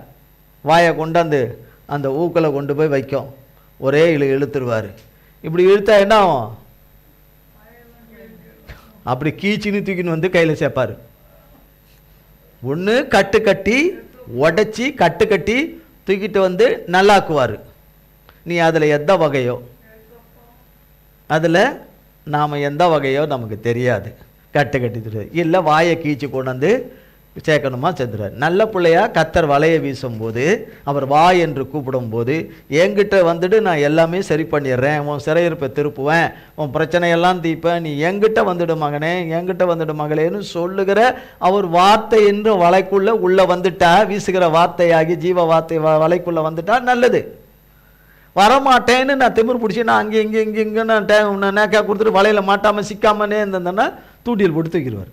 [SPEAKER 1] வாயை கொண்டாந்து அந்த ஊக்கில் கொண்டு போய் வைக்கும். ஒரே இழுத்துருவார். இப்படி இழுத்தா என்ன ஆகும்? அப்படி கீச்சின்னு தூக்கின்னு வந்து கையில் சேர்ப்பார். ஒன்று கட்டி உடச்சி கட்டி தூக்கிட்டு வந்து நல்லாக்குவார். நீ அதில் எந்த வகையோ, அதில் நாம் எந்த வகையோ நமக்கு தெரியாது. கட்டி இல்லை வாயை கீச்சு கொண்டு வந்து சேர்க்கணுமா சேர்த்துறாரு. நல்ல பிள்ளையா கர்த்தர் வலையை வீசும்போது, அவர் வா என்று கூப்பிடும்போது, என்கிட்ட வந்துட்டு நான் எல்லாமே சரி பண்ணிடுறேன், உன் சிறையிருப்பை திருப்புவேன், உன் பிரச்சனையெல்லாம் தீப்பேன், நீ என்கிட்ட வந்துடு மகனே, என்கிட்ட வந்துடு மகளேன்னு சொல்லுகிற அவர் வார்த்தை என்று வலைக்குள்ளே உள்ளே வந்துட்டா, வீசுகிற வார்த்தையாகி ஜீவ வார்த்தை வலைக்குள்ளே வந்துட்டா நல்லது. வரமாட்டேன்னு நான் திமிர் பிடிச்சி நான் அங்கே இங்கே நான் நேக்கா கொடுத்துட்டு வலையில் மாட்டாமல் சிக்காமனே இருந்தேன்னா தூண்டில் போட்டு தூக்கிடுவார்.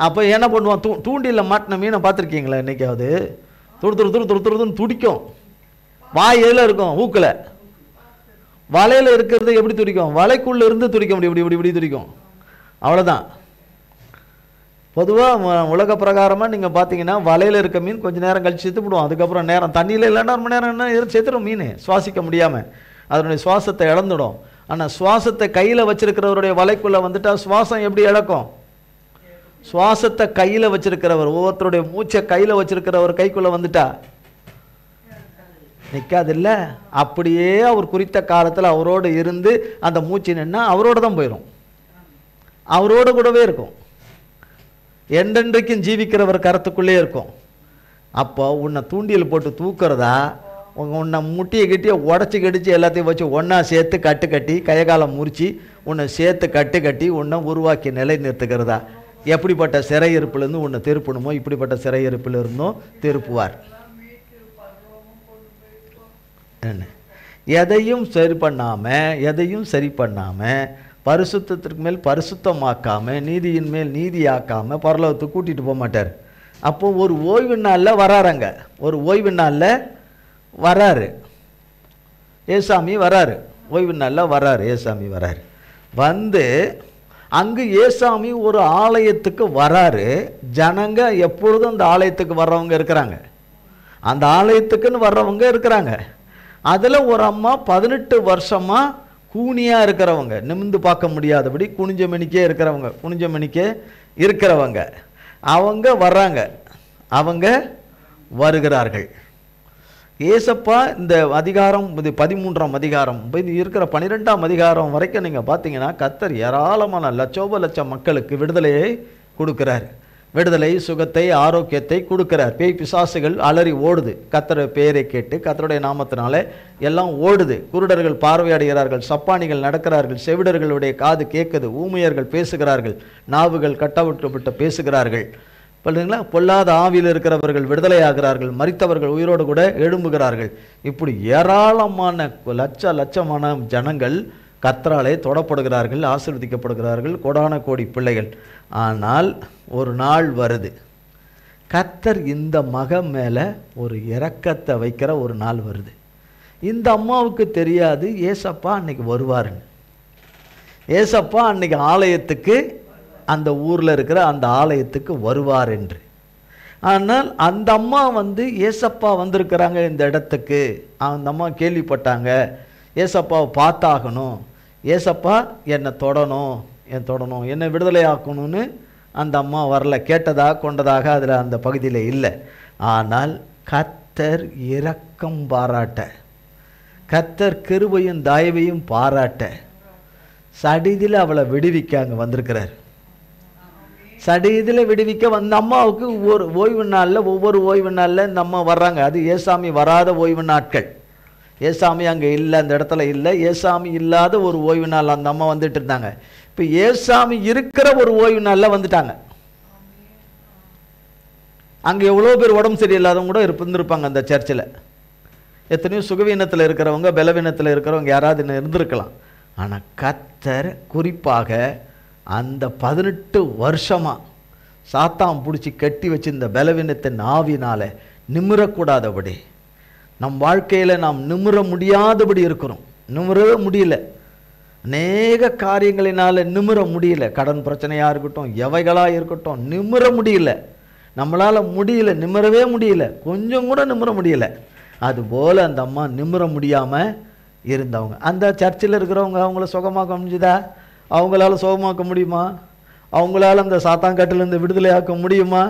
[SPEAKER 1] அப்போ என்ன பண்ணுவான்? தூண்டியில் மாட்டின மீனை பார்த்துருக்கீங்களா? என்றைக்காவது துருதுன்னு துடிக்கும். வாய் எதில் இருக்கும்? ஊக்கில். வலையில் இருக்கிறது எப்படி துடிக்கும்? வலைக்குள்ளே இருந்து துடிக்க முடியும், இப்படி இப்படி இப்படி துடிக்கும், அவ்வளோதான். பொதுவாக உலக பிரகாரமாக நீங்கள் பார்த்தீங்கன்னா வலையில் இருக்க மீன் கொஞ்சம் நேரம் கழிச்சு செத்துப்பிடுவோம். அதுக்கப்புறம் நேரம் தண்ணியில் இல்லைன்னா 1 மணி நேரம் என்ன செத்துடும் மீன், சுவாசிக்க முடியாமல் அதனுடைய சுவாசத்தை இழந்துடும். ஆனால் சுவாசத்தை கையில் வச்சிருக்கிறவருடைய வலைக்குள்ளே வந்துட்டால் சுவாசம் எப்படி இழக்கும்? சுவாசத்தை கையில் வச்சிருக்கிறவர், ஒவ்வொருத்தருடைய மூச்சை கையில் வச்சிருக்கிறவர் கைக்குள்ளே வந்துட்டா நிற்காது இல்லை. அப்படியே அவர் குறித்த காலத்தில் அவரோடு இருந்து அந்த மூச்சு நின்னா அவரோடு தான் போயிடும், அவரோடு கூடவே இருக்கும். என்றென்றைக்கும் ஜீவிக்கிறவர் கருத்துக்குள்ளே இருக்கும். அப்போ உன்னை தூண்டியல் போட்டு தூக்குறதா, உன்னை முட்டியை கிட்டியை உடச்சி கடிச்சு எல்லாத்தையும் வச்சு ஒன்றா சேர்த்து கட்டு கட்டி கையகாலம் முறிச்சு உன்னை சேர்த்து கட்டு கட்டி உன்னை உருவாக்கி நிலை நிறுத்துக்கிறதா? எப்படிப்பட்ட சிறையிருப்பிலிருந்து உன்னை திருப்பணுமோ இப்படிப்பட்ட சிறையிருப்பில் இருந்தும் திருப்புவார். என்ன எதையும் சரி பண்ணாமல் பரிசுத்தத்திற்கு மேல் பரிசுத்தமாக்காமல் நீதியின் மேல் நீதியாக்காமல் பரலோகத்துக்கு கூட்டிகிட்டு போக மாட்டார். அப்போ ஒரு ஓய்வு நாளில் வராருங்க, ஒரு ஓய்வு நாளில் வராரு ஏசாமி, வராரு ஓய்வு நாளில் வராரு ஏசாமி வராரு. வந்து அங்கு ஏசாமி ஒரு ஆலயத்துக்கு வராரு. ஜனங்க எப்பொழுதும் அந்த ஆலயத்துக்கு வர்றவங்க இருக்கிறாங்க, அந்த ஆலயத்துக்குன்னு வர்றவங்க இருக்கிறாங்க. அதில் ஒரு அம்மா 18 வருஷமாக கூனியாக இருக்கிறவங்க, நிமிந்து பார்க்க முடியாதபடி குனிஞ்ச மணிக்கே இருக்கிறவங்க அவங்க வர்றாங்க, அவங்க வருகிறார்கள். ஏசப்பா இந்த அதிகாரம், இது 13ஆம் அதிகாரம், இது இருக்கிற 12ஆம் அதிகாரம் வரைக்கும் நீங்கள் பார்த்தீங்கன்னா கர்த்தர் ஏராளமான லட்சோப மக்களுக்கு விடுதலையை கொடுக்கிறார். விடுதலை, சுகத்தை, ஆரோக்கியத்தை கொடுக்கிறார். பேய் பிசாசுகள் அலறி ஓடுது, கர்த்தருடைய பெயரை கேட்டு கர்த்தருடைய நாமத்தினால எல்லாம் ஓடுது. குருடர்கள் பார்வையடைகிறார்கள், சப்பானிகள் நடக்கிறார்கள், செவிடர்களுடைய காது கேட்குது, ஊமையர்கள் பேசுகிறார்கள், நாவுகள் கட்டவிட்டு பேசுகிறார்கள். இல்லைங்களா? பொல்லாத ஆவியில் இருக்கிறவர்கள் விடுதலையாகிறார்கள், மரித்தவர்கள் உயிரோடு கூட எழும்புகிறார்கள். இப்படி ஏராளமான லட்சமான ஜனங்கள் கர்த்தராலே தொடப்படுகிறார்கள், ஆசீர்வதிக்கப்படுகிறார்கள், கோடான கோடி பிள்ளைகள். ஆனால் ஒரு நாள் வருது, கர்த்தர் இந்த மகன் மேலே ஒரு இரக்கத்தை வைக்கிற ஒரு நாள் வருது. இந்த அம்மாவுக்கு தெரியாது ஏசப்பா அன்னைக்கு வருவாருன்னு. ஏசப்பா அன்னைக்கு ஆலயத்துக்கு, அந்த ஊரில் இருக்கிற அந்த ஆலயத்துக்கு வருவார் என்று. ஆனால் அந்த அம்மா வந்து ஏசப்பா வந்திருக்கிறாங்க இந்த இடத்துக்கு, அந்த அம்மா கேள்விப்பட்டாங்க, ஏசப்பாவை பார்த்தாகணும், ஏசப்பா என்னை தொடணும், என்னை விடுதலை ஆக்கணும்னு அந்த அம்மா வரல. கேட்டதாக கொண்டதாக அதில் அந்த பகுதியில் இல்லை. ஆனால் கர்த்தர் இரக்கம் பாராட்ட, கர்த்தர் கிருபையும் தயவையும் பாராட்ட சடிதில் அவளை விடுவிக்க அங்கே வந்திருக்கிறார். சடிதில் விடுவிக்க வந்த அம்மாவுக்கு ஒவ்வொரு ஓய்வு நாளில் இந்த அம்மா வர்றாங்க. அது ஏசாமி வராத ஓய்வு நாட்கள். ஏசாமி அங்கே இல்லை, அந்த இடத்துல இல்லை. ஏசாமி இல்லாத ஒரு ஓய்வு நாள் அந்த அம்மா வந்துட்டு இருந்தாங்க. இப்போ ஏசாமி இருக்கிற ஒரு ஓய்வு நாளில் வந்துட்டாங்க. அங்கே எவ்வளோ பேர் உடம்பு சரியில்லாதவங்க கூட இருந்திருப்பாங்க அந்த சர்ச்சில். எத்தனையோ சுகவீனத்தில் இருக்கிறவங்க, பலவீனத்தில் இருக்கிறவங்க யாராவது இருந்திருக்கலாம். ஆனால் கர்த்தர் குறிப்பாக அந்த 18 வருஷமாக சாத்தான் பிடிச்சி கட்டி வச்சு இந்த பலவீனத்தின் ஆவினால் நிமிரக்கூடாதபடி, நம் வாழ்க்கையில் நாம் நிமிர முடியாதபடி இருக்கிறோம். நிமிரவே முடியல, அநேக காரியங்களினால் நிமிர முடியல. கடன் பிரச்சனையாக இருக்கட்டும், எவைகளாக இருக்கட்டும், நிமிர முடியல, நம்மளால் முடியல, நிமிரவே முடியல, கொஞ்சம் கூட நிமிர முடியல. அதுபோல் அந்த அம்மா நிமிர முடியாமல் இருந்தவங்க. அந்த சர்ச்சில் இருக்கிறவங்க அவங்கள சுகமாக்க முடிஞ்சுதா? அவங்களால சுகமாக்க முடியுமா? அவங்களால அந்த சாத்தாங்கட்டிலேருந்து விடுதலை ஆக்க முடியுமா?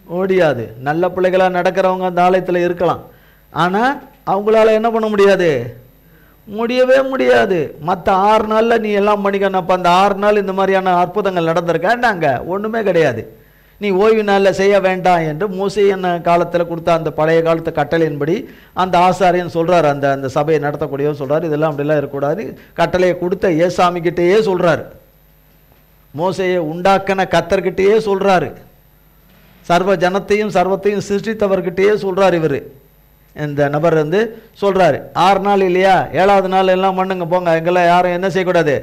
[SPEAKER 1] முடியாது. நல்ல பிள்ளைகளாக நடக்கிறவங்க அந்த ஆலயத்தில் இருக்கலாம், ஆனால் அவங்களால என்ன பண்ண முடியாது? முடியவே முடியாது. மற்ற 6 நாளில் நீ எல்லாம் பண்ணிக்கணும். அப்போ அந்த 6 நாள் இந்த மாதிரியான அற்புதங்கள் நடந்திருக்காண்டாங்க? ஒன்றுமே கிடையாது. நீ ஓய்வு நாளில் செய்ய வேண்டாம் என்று மோசேயின் காலத்தில் கொடுத்த அந்த பழைய காலத்து கட்டளையின்படி அந்த ஆசாரியன் சொல்கிறார், அந்த சபையை நடத்தக்கூடியவர் சொல்கிறார், இதெல்லாம் அப்படிலாம் இருக்கக்கூடாது. கட்டளையை கொடுத்த ஏசாமிக்கிட்டேயே சொல்கிறார், மோசையை உண்டாக்கின கர்த்தர்கிட்டேயே சொல்கிறாரு, சர்வ ஜனத்தையும் சர்வத்தையும் சிருஷ்டித்தவர்கிட்டயே சொல்கிறார். இவர் இந்த நபர் வந்து சொல்கிறாரு, 6 நாள் இல்லையா, 7வது நாள் எல்லாம் பண்ணுங்க போங்க, எங்கெல்லாம் யாரும் என்ன செய்யக்கூடாது,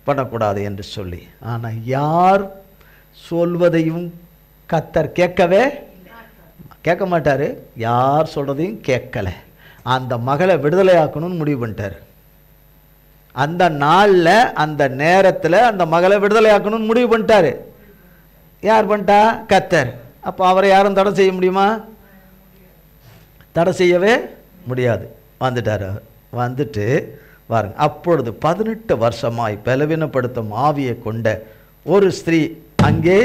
[SPEAKER 1] பண்ணக்கூடாது என்று சொல்லி. ஆனால் யார் சொல்வதையும் கர்த்தர் கேட்கவே கேட்க மாட்டார், யார் சொல்கிறதையும் கேட்கலை. அந்த மகளை விடுதலையாக்கணும்னு முடிவு பண்ணிட்டார். அந்த நாளில் அந்த நேரத்தில் அந்த மகளை விடுதலையாக்கணும்னு முடிவு பண்ணிட்டார். யார் பண்ணிட்டா? கர்த்தர். அப்போ அவரை யாரும் தடை செய்ய முடியுமா? தடை செய்யவே முடியாது. வந்துட்டார். அவர் வந்துட்டு பாருங்க, அப்பொழுது 18 வருஷமாய் பலவீனப்படுத்தும் ஆவியை கொண்ட ஒரு ஸ்திரீ அங்கே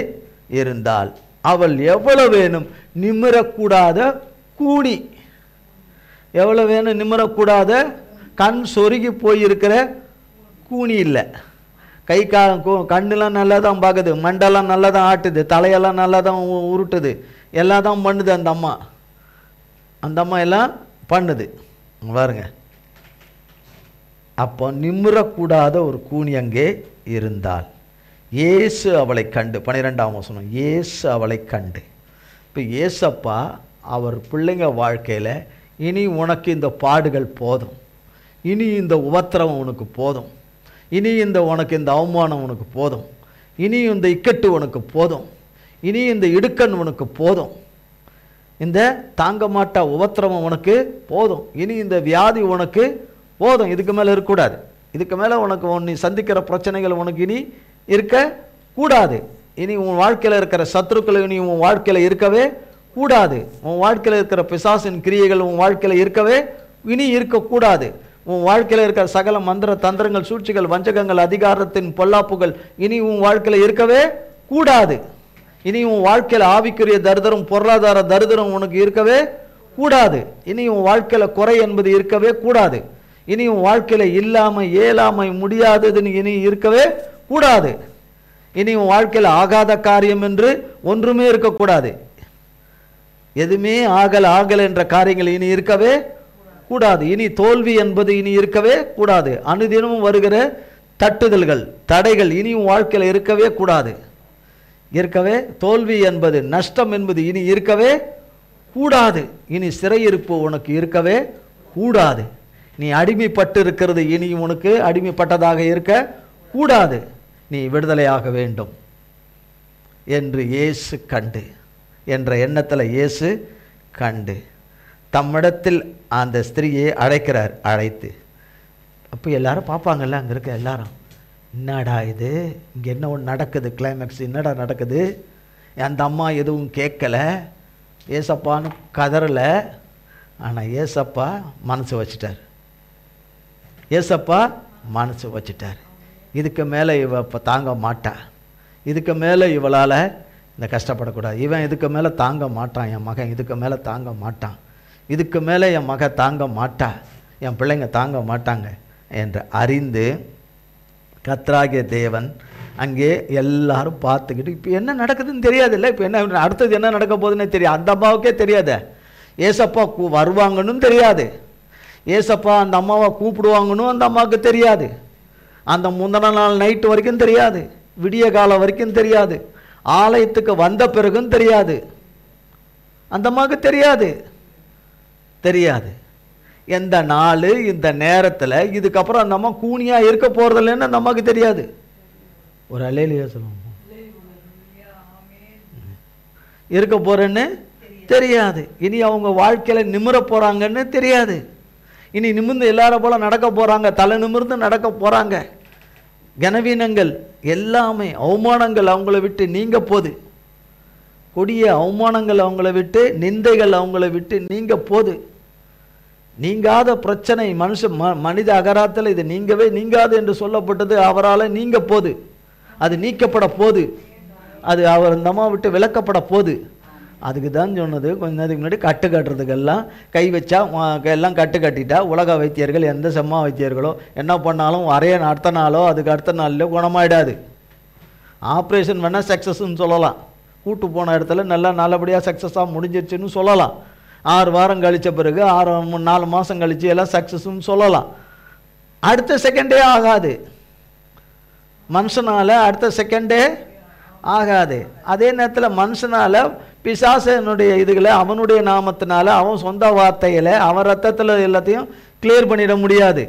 [SPEAKER 1] இருந்தாள். அவள் எவ்வளவேனும் நிமிரக்கூடாத கூனி, எவ்வளவேனும் நிமிரக்கூடாத கண் சொருகி போயிருக்கிற கூனி இல்லை. கை கண்ணெல்லாம் நல்லா தான் பார்க்குது, மண்டெல்லாம் நல்லா தான் ஆட்டுது, தலையெல்லாம் நல்லா தான் உருட்டுது, எல்லாம் தான் பண்ணுது. அந்த அம்மா எல்லாம் பண்ணுது பாருங்க. அப்போ நிமிரக்கூடாத ஒரு கூனி அங்கே இருந்தாள். இயேசு அவளை கண்டு, 12ஆம் வசனம், இயேசு அவளை கண்டு. இப்போ இயேசப்பா அவர் பிள்ளைங்க வாழ்க்கையில் இனி உனக்கு இந்த பாடுகள் போதும், இனி இந்த உபத்திரவம் உனக்கு போதும், இனி உனக்கு இந்த அவமானம் உனக்கு போதும், இனி இந்த இக்கட்டு உனக்கு போதும், இனி இந்த இடுக்கண் உனக்கு போதும், இந்த தாங்க மாட்டா உபத்திரவம் உனக்கு போதும், இனி இந்த வியாதி உனக்கு போதும், இதுக்கு மேலே இருக்கக்கூடாது, இதுக்கு மேலே உனக்கு நீ சந்திக்கிற பிரச்சனைகள் உனக்கு இனி இருக்கக்கூடாது, இனி உன் வாழ்க்கையில் இருக்கிற சத்துருக்கள் இனி உன் வாழ்க்கையில் இருக்கவே கூடாது, உன் வாழ்க்கையில் இருக்கிற பிசாசின் கிரியைகள் உன் வாழ்க்கையில் இருக்கவே இனி இருக்கக்கூடாது, உன் வாழ்க்கையில் இருக்கிற சகல மந்திர தந்திரங்கள் சூழ்ச்சிகள் வஞ்சகங்கள் அதிகாரத்தின் பொல்லாப்புகள் இனி உன் வாழ்க்கையில் இருக்கவே கூடாது, இனி உன் வாழ்க்கையில் ஆவிக்குரிய தரித்திரம் பொருளாதார தரித்திரம் உனக்கு இருக்கவே கூடாது, இனி உன் வாழ்க்கையில் குறை என்பது இருக்கவே கூடாது, இனி உன் வாழ்க்கையில் இல்லாமை இயலாமை முடியாததுன்னு இனி இருக்கவே கூடாது, இனி உன் வாழ்க்கையில் ஆகாத காரியம் என்று ஒன்றுமே இருக்கக்கூடாது, எதுவுமே ஆகல என்ற காரியங்கள் இனி இருக்கவே கூடாது, இனி தோல்வி என்பது இனி இருக்கவே கூடாது, அனுதினமும் வருகிற தட்டுதல்கள் தடைகள் இனி உன் வாழ்க்கையில் இருக்கவே கூடாது, இருக்கவே தோல்வி என்பது நஷ்டம் என்பது இனி இருக்கவே கூடாது, இனி சிறையிருப்பு உனக்கு இருக்கவே கூடாது, நீ அடிமைப்பட்டு இருக்கிறது இனி உனக்கு அடிமைப்பட்டதாக இருக்க கூடாது, நீ விடுதலையாக வேண்டும் என்று இயேசு கண்டு என்ற எண்ணத்தில் இயேசு கண்டு தம்மிடத்தில் அந்த ஸ்திரீயை அழைக்கிறார். அழைத்து அப்போ எல்லாரும் பார்ப்பாங்கல்ல, அங்கே இருக்க எல்லாரும், என்னடா இது, இங்கே என்ன ஒன்று நடக்குது, கிளைமேக்ஸ் என்னடா நடக்குது, அந்த அம்மா எதுவும் கேட்கலை, ஏசப்பான்னு கதறலை, ஆனால் ஏசப்பா மனசு வச்சுட்டார், ஏசப்பா மனசு வச்சுட்டார், இதுக்கு மேலே இவ இப்போ தாங்க மாட்டா, இதுக்கு மேலே இவளால் இந்த கஷ்டப்படக்கூடாது, இவன் இதுக்கு மேலே தாங்க மாட்டான், என் மகன் இதுக்கு மேலே தாங்க மாட்டான், இதுக்கு மேலே என் மகன் தாங்க மாட்டா, என் பிள்ளைங்க தாங்க மாட்டாங்க என்று அறிந்து கர்த்தராகிய தேவன் அங்கே எல்லாரும் பார்த்துக்கிட்டு, இப்போ என்ன நடக்குதுன்னு தெரியாது இல்லை, இப்போ என்ன அடுத்தது என்ன நடக்க போகுதுன்னே தெரியாது, அந்த அம்மாவுக்கே தெரியாத, ஏசப்பா வருவாங்கன்னு தெரியாது, ஏசப்பா அந்த அம்மாவை கூப்பிடுவாங்கன்னு அந்த அம்மாவுக்கு தெரியாது, அந்த முந்தின நாள் நைட்டு வரைக்கும் தெரியாது, விடிய காலம் வரைக்கும் தெரியாது, ஆலயத்துக்கு வந்த பிறகும் தெரியாது, அந்த அம்மாவுக்கு தெரியாது தெரியாது எந்த நாள் இந்த நேரத்தில் இதுக்கப்புறம் அந்த அம்மா கூனியாக இருக்க போகிறதில்லன்னு அந்த அம்மாவுக்கு தெரியாது. ஒரு அலையிலேயே சொல்லுவோம், இருக்க போகிறேன்னு தெரியாது, இனி அவங்க வாழ்க்கையில் நிமிர போகிறாங்கன்னு தெரியாது, இனி நிமிர்ந்து எல்லாரும் போல நடக்க போகிறாங்க, தலை நிமிர்ந்து நடக்க போகிறாங்க, கனவீனங்கள் எல்லாமே அவமானங்கள் அவங்கள விட்டு நீங்க போது, கொடிய அவமானங்கள் அவங்கள விட்டு நிந்தைகள் அவங்கள விட்டு நீங்க போது, நீங்காத பிரச்சனை மனித அகராத்தில் இது நீங்கவே நீங்காது என்று சொல்லப்பட்டது அவரால் நீங்க போது, அது நீக்கப்பட போது, அது அவர் அந்த அம்மா விட்டு விலக்கப்பட போது, அதுக்கு தான் சொன்னது கொஞ்ச நேரத்துக்கு முன்னாடி கட்டு கட்டுறதுக்கெல்லாம் கை வச்சா எல்லாம் கட்டு கட்டிட்டா உலக வைத்தியர்கள் எந்த செம்மா வைத்தியர்களோ என்ன பண்ணாலும் அடுத்த நாளோ அதுக்கு அடுத்த நாளிலோ குணமாயிடாது, ஆப்ரேஷன் வேணால் சக்ஸஸ்ன்னு சொல்லலாம், கூட்டு போன இடத்துல நல்லா நல்லபடியாக சக்ஸஸாக முடிஞ்சிருச்சுன்னு சொல்லலாம், 6 வாரம் கழித்த பிறகு 4 மாதம் கழித்து எல்லாம் சக்ஸஸ்ன்னு சொல்லலாம், அடுத்த செகண்டே ஆகாது, மனுஷனால் அடுத்த செகண்டே ஆகாது, அதே நேரத்தில் மனுஷனால் பிசாசனுடைய இதுகளை அவனுடைய நாமத்தினால அவன் சொந்த வார்த்தையில் அவன் ரத்தத்தில் எல்லாத்தையும் கிளியர் பண்ணிட முடியாது,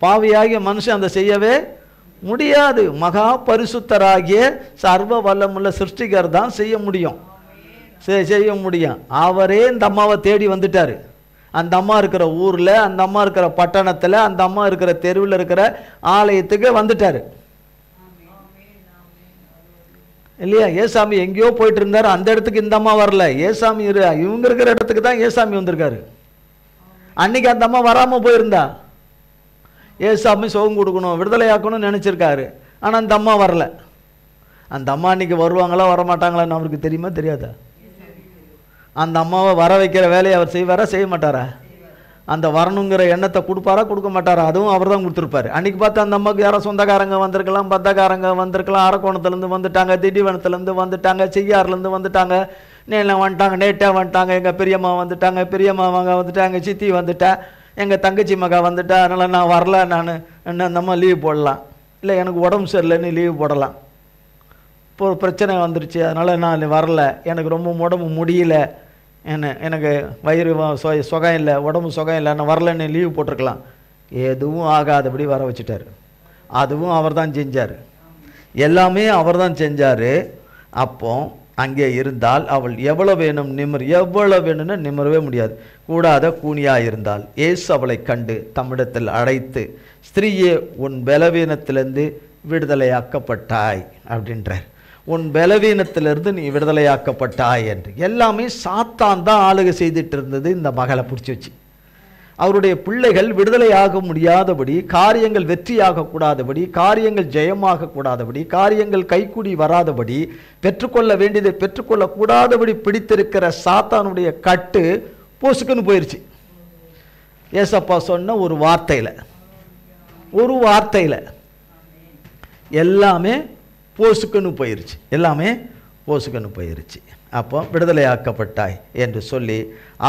[SPEAKER 1] பாவியாகிய மனுஷன் அதை செய்யவே முடியாது, மகா பரிசுத்தராகிய சர்வ வல்லமுள்ள சிருஷ்டிகர் தான் செய்ய முடியும், செய்ய முடியும். அவரே இந்த அம்மாவை தேடி வந்துட்டார். அந்த அம்மா இருக்கிற ஊரில், அந்த அம்மா இருக்கிற பட்டணத்தில், அந்த அம்மா இருக்கிற தெருவில் இருக்கிற ஆலயத்துக்கு வந்துட்டார் இல்லையா? ஏசாமி எங்கேயோ போயிட்டு இருந்தார், அந்த இடத்துக்கு இந்த அம்மா வரல. ஏசாமி இவங்க இருக்கிற இடத்துக்கு தான் ஏசாமி வந்திருக்காரு. அன்னைக்கு அந்த அம்மா வராமல் போயிருந்தா ஏசாமி சுகம் கொடுக்கணும், விடுதலையாக்கணும்னு நினச்சிருக்காரு. ஆனால் அந்த அம்மா வரல. அந்த அம்மா அன்னைக்கு வருவாங்களா வரமாட்டாங்களான்னு அவருக்கு தெரியுமா தெரியாதா? அந்த அம்மாவை வர வைக்கிற வேலையை அவர் செய்வாரா செய்ய மாட்டாரா? அந்த வரணுங்கிற எண்ணத்தை கொடுப்பாரா கொடுக்க மாட்டாரா? அதுவும் அவர் தான் கொடுத்துருப்பாரு. அன்றைக்கி பார்த்து அந்த அம்மாவுக்கு யாரோ சொந்தக்காரங்க வந்திருக்கலாம், பந்தக்காரங்க வந்திருக்கலாம், அரக்கோணத்துலேருந்து வந்துட்டாங்க, திண்டிவனத்துலேருந்து வந்துட்டாங்க, செய்யாறுலேருந்து வந்துட்டாங்க, நேரில் வந்துட்டாங்க, நேட்டாக வந்துட்டாங்க, எங்கள் பெரியம்மா வந்துட்டாங்க, பெரியம்மா மகா வந்துட்டாங்க, எங்கள் சித்தி வந்துட்டா, எங்கள் தங்கச்சி மகா வந்துட்டா, அதனால் நான் வரல, நான் என்ன அந்த அம்மா லீவ் போடலாம், இல்லை எனக்கு உடம்பு சரியில்லைன்னு லீவ் போடலாம், இப்போ பிரச்சனை வந்துருச்சு அதனால் நான் வரல, எனக்கு ரொம்ப உடம்பு முடியல, எனக்கு வயிறு சுகம் இல்லை, உடம்பு சுகம் இல்லை, நான் வரலன்னு லீவ் போட்டிருக்கலாம். எதுவும் ஆகாதபடி வர வச்சுட்டார். அதுவும் அவர் தான் செஞ்சார். எல்லாமே அவர் தான் செஞ்சார். அப்போ அங்கே இருந்தால் அவள் எவ்வளோ வேணும் எவ்வளோ வேணும்னு நிமிரவே முடியாது, கூடாத கூனியாக இருந்தால் இயேசு அவளை கண்டு தம்மிடத்தில் அழைத்து, ஸ்திரீயே உன் பலவீனத்திலிருந்து விடுதலையாக்கப்பட்டாய் அப்படின்றார். உன் பலவீனத்திலிருந்து நீ விடுதலையாக்கப்பட்டாய் என்று. எல்லாமே சாத்தான் தான் ஆளுகை செய்துட்டு இருந்தது இந்த மகளை பிடிச்சி வச்சு. அவருடைய பிள்ளைகள் விடுதலையாக முடியாதபடி, காரியங்கள் வெற்றியாகக்கூடாதபடி, காரியங்கள் ஜெயமாகக்கூடாதபடி, காரியங்கள் கைக்கூடி வராதபடி, பெற்றுக்கொள்ள வேண்டியதை பெற்றுக்கொள்ளக்கூடாதபடி பிடித்திருக்கிற சாத்தானுடைய கட்டு பொசுக்குன்னு போயிடுச்சு. ஏசப்பா சொன்ன ஒரு வார்த்தையில் எல்லாமே போசுக்குன்னு போயிருச்சு. எல்லாமே போசுக்குன்னு போயிருச்சு. அப்போ விடுதலையாக்கப்பட்டாய் என்று சொல்லி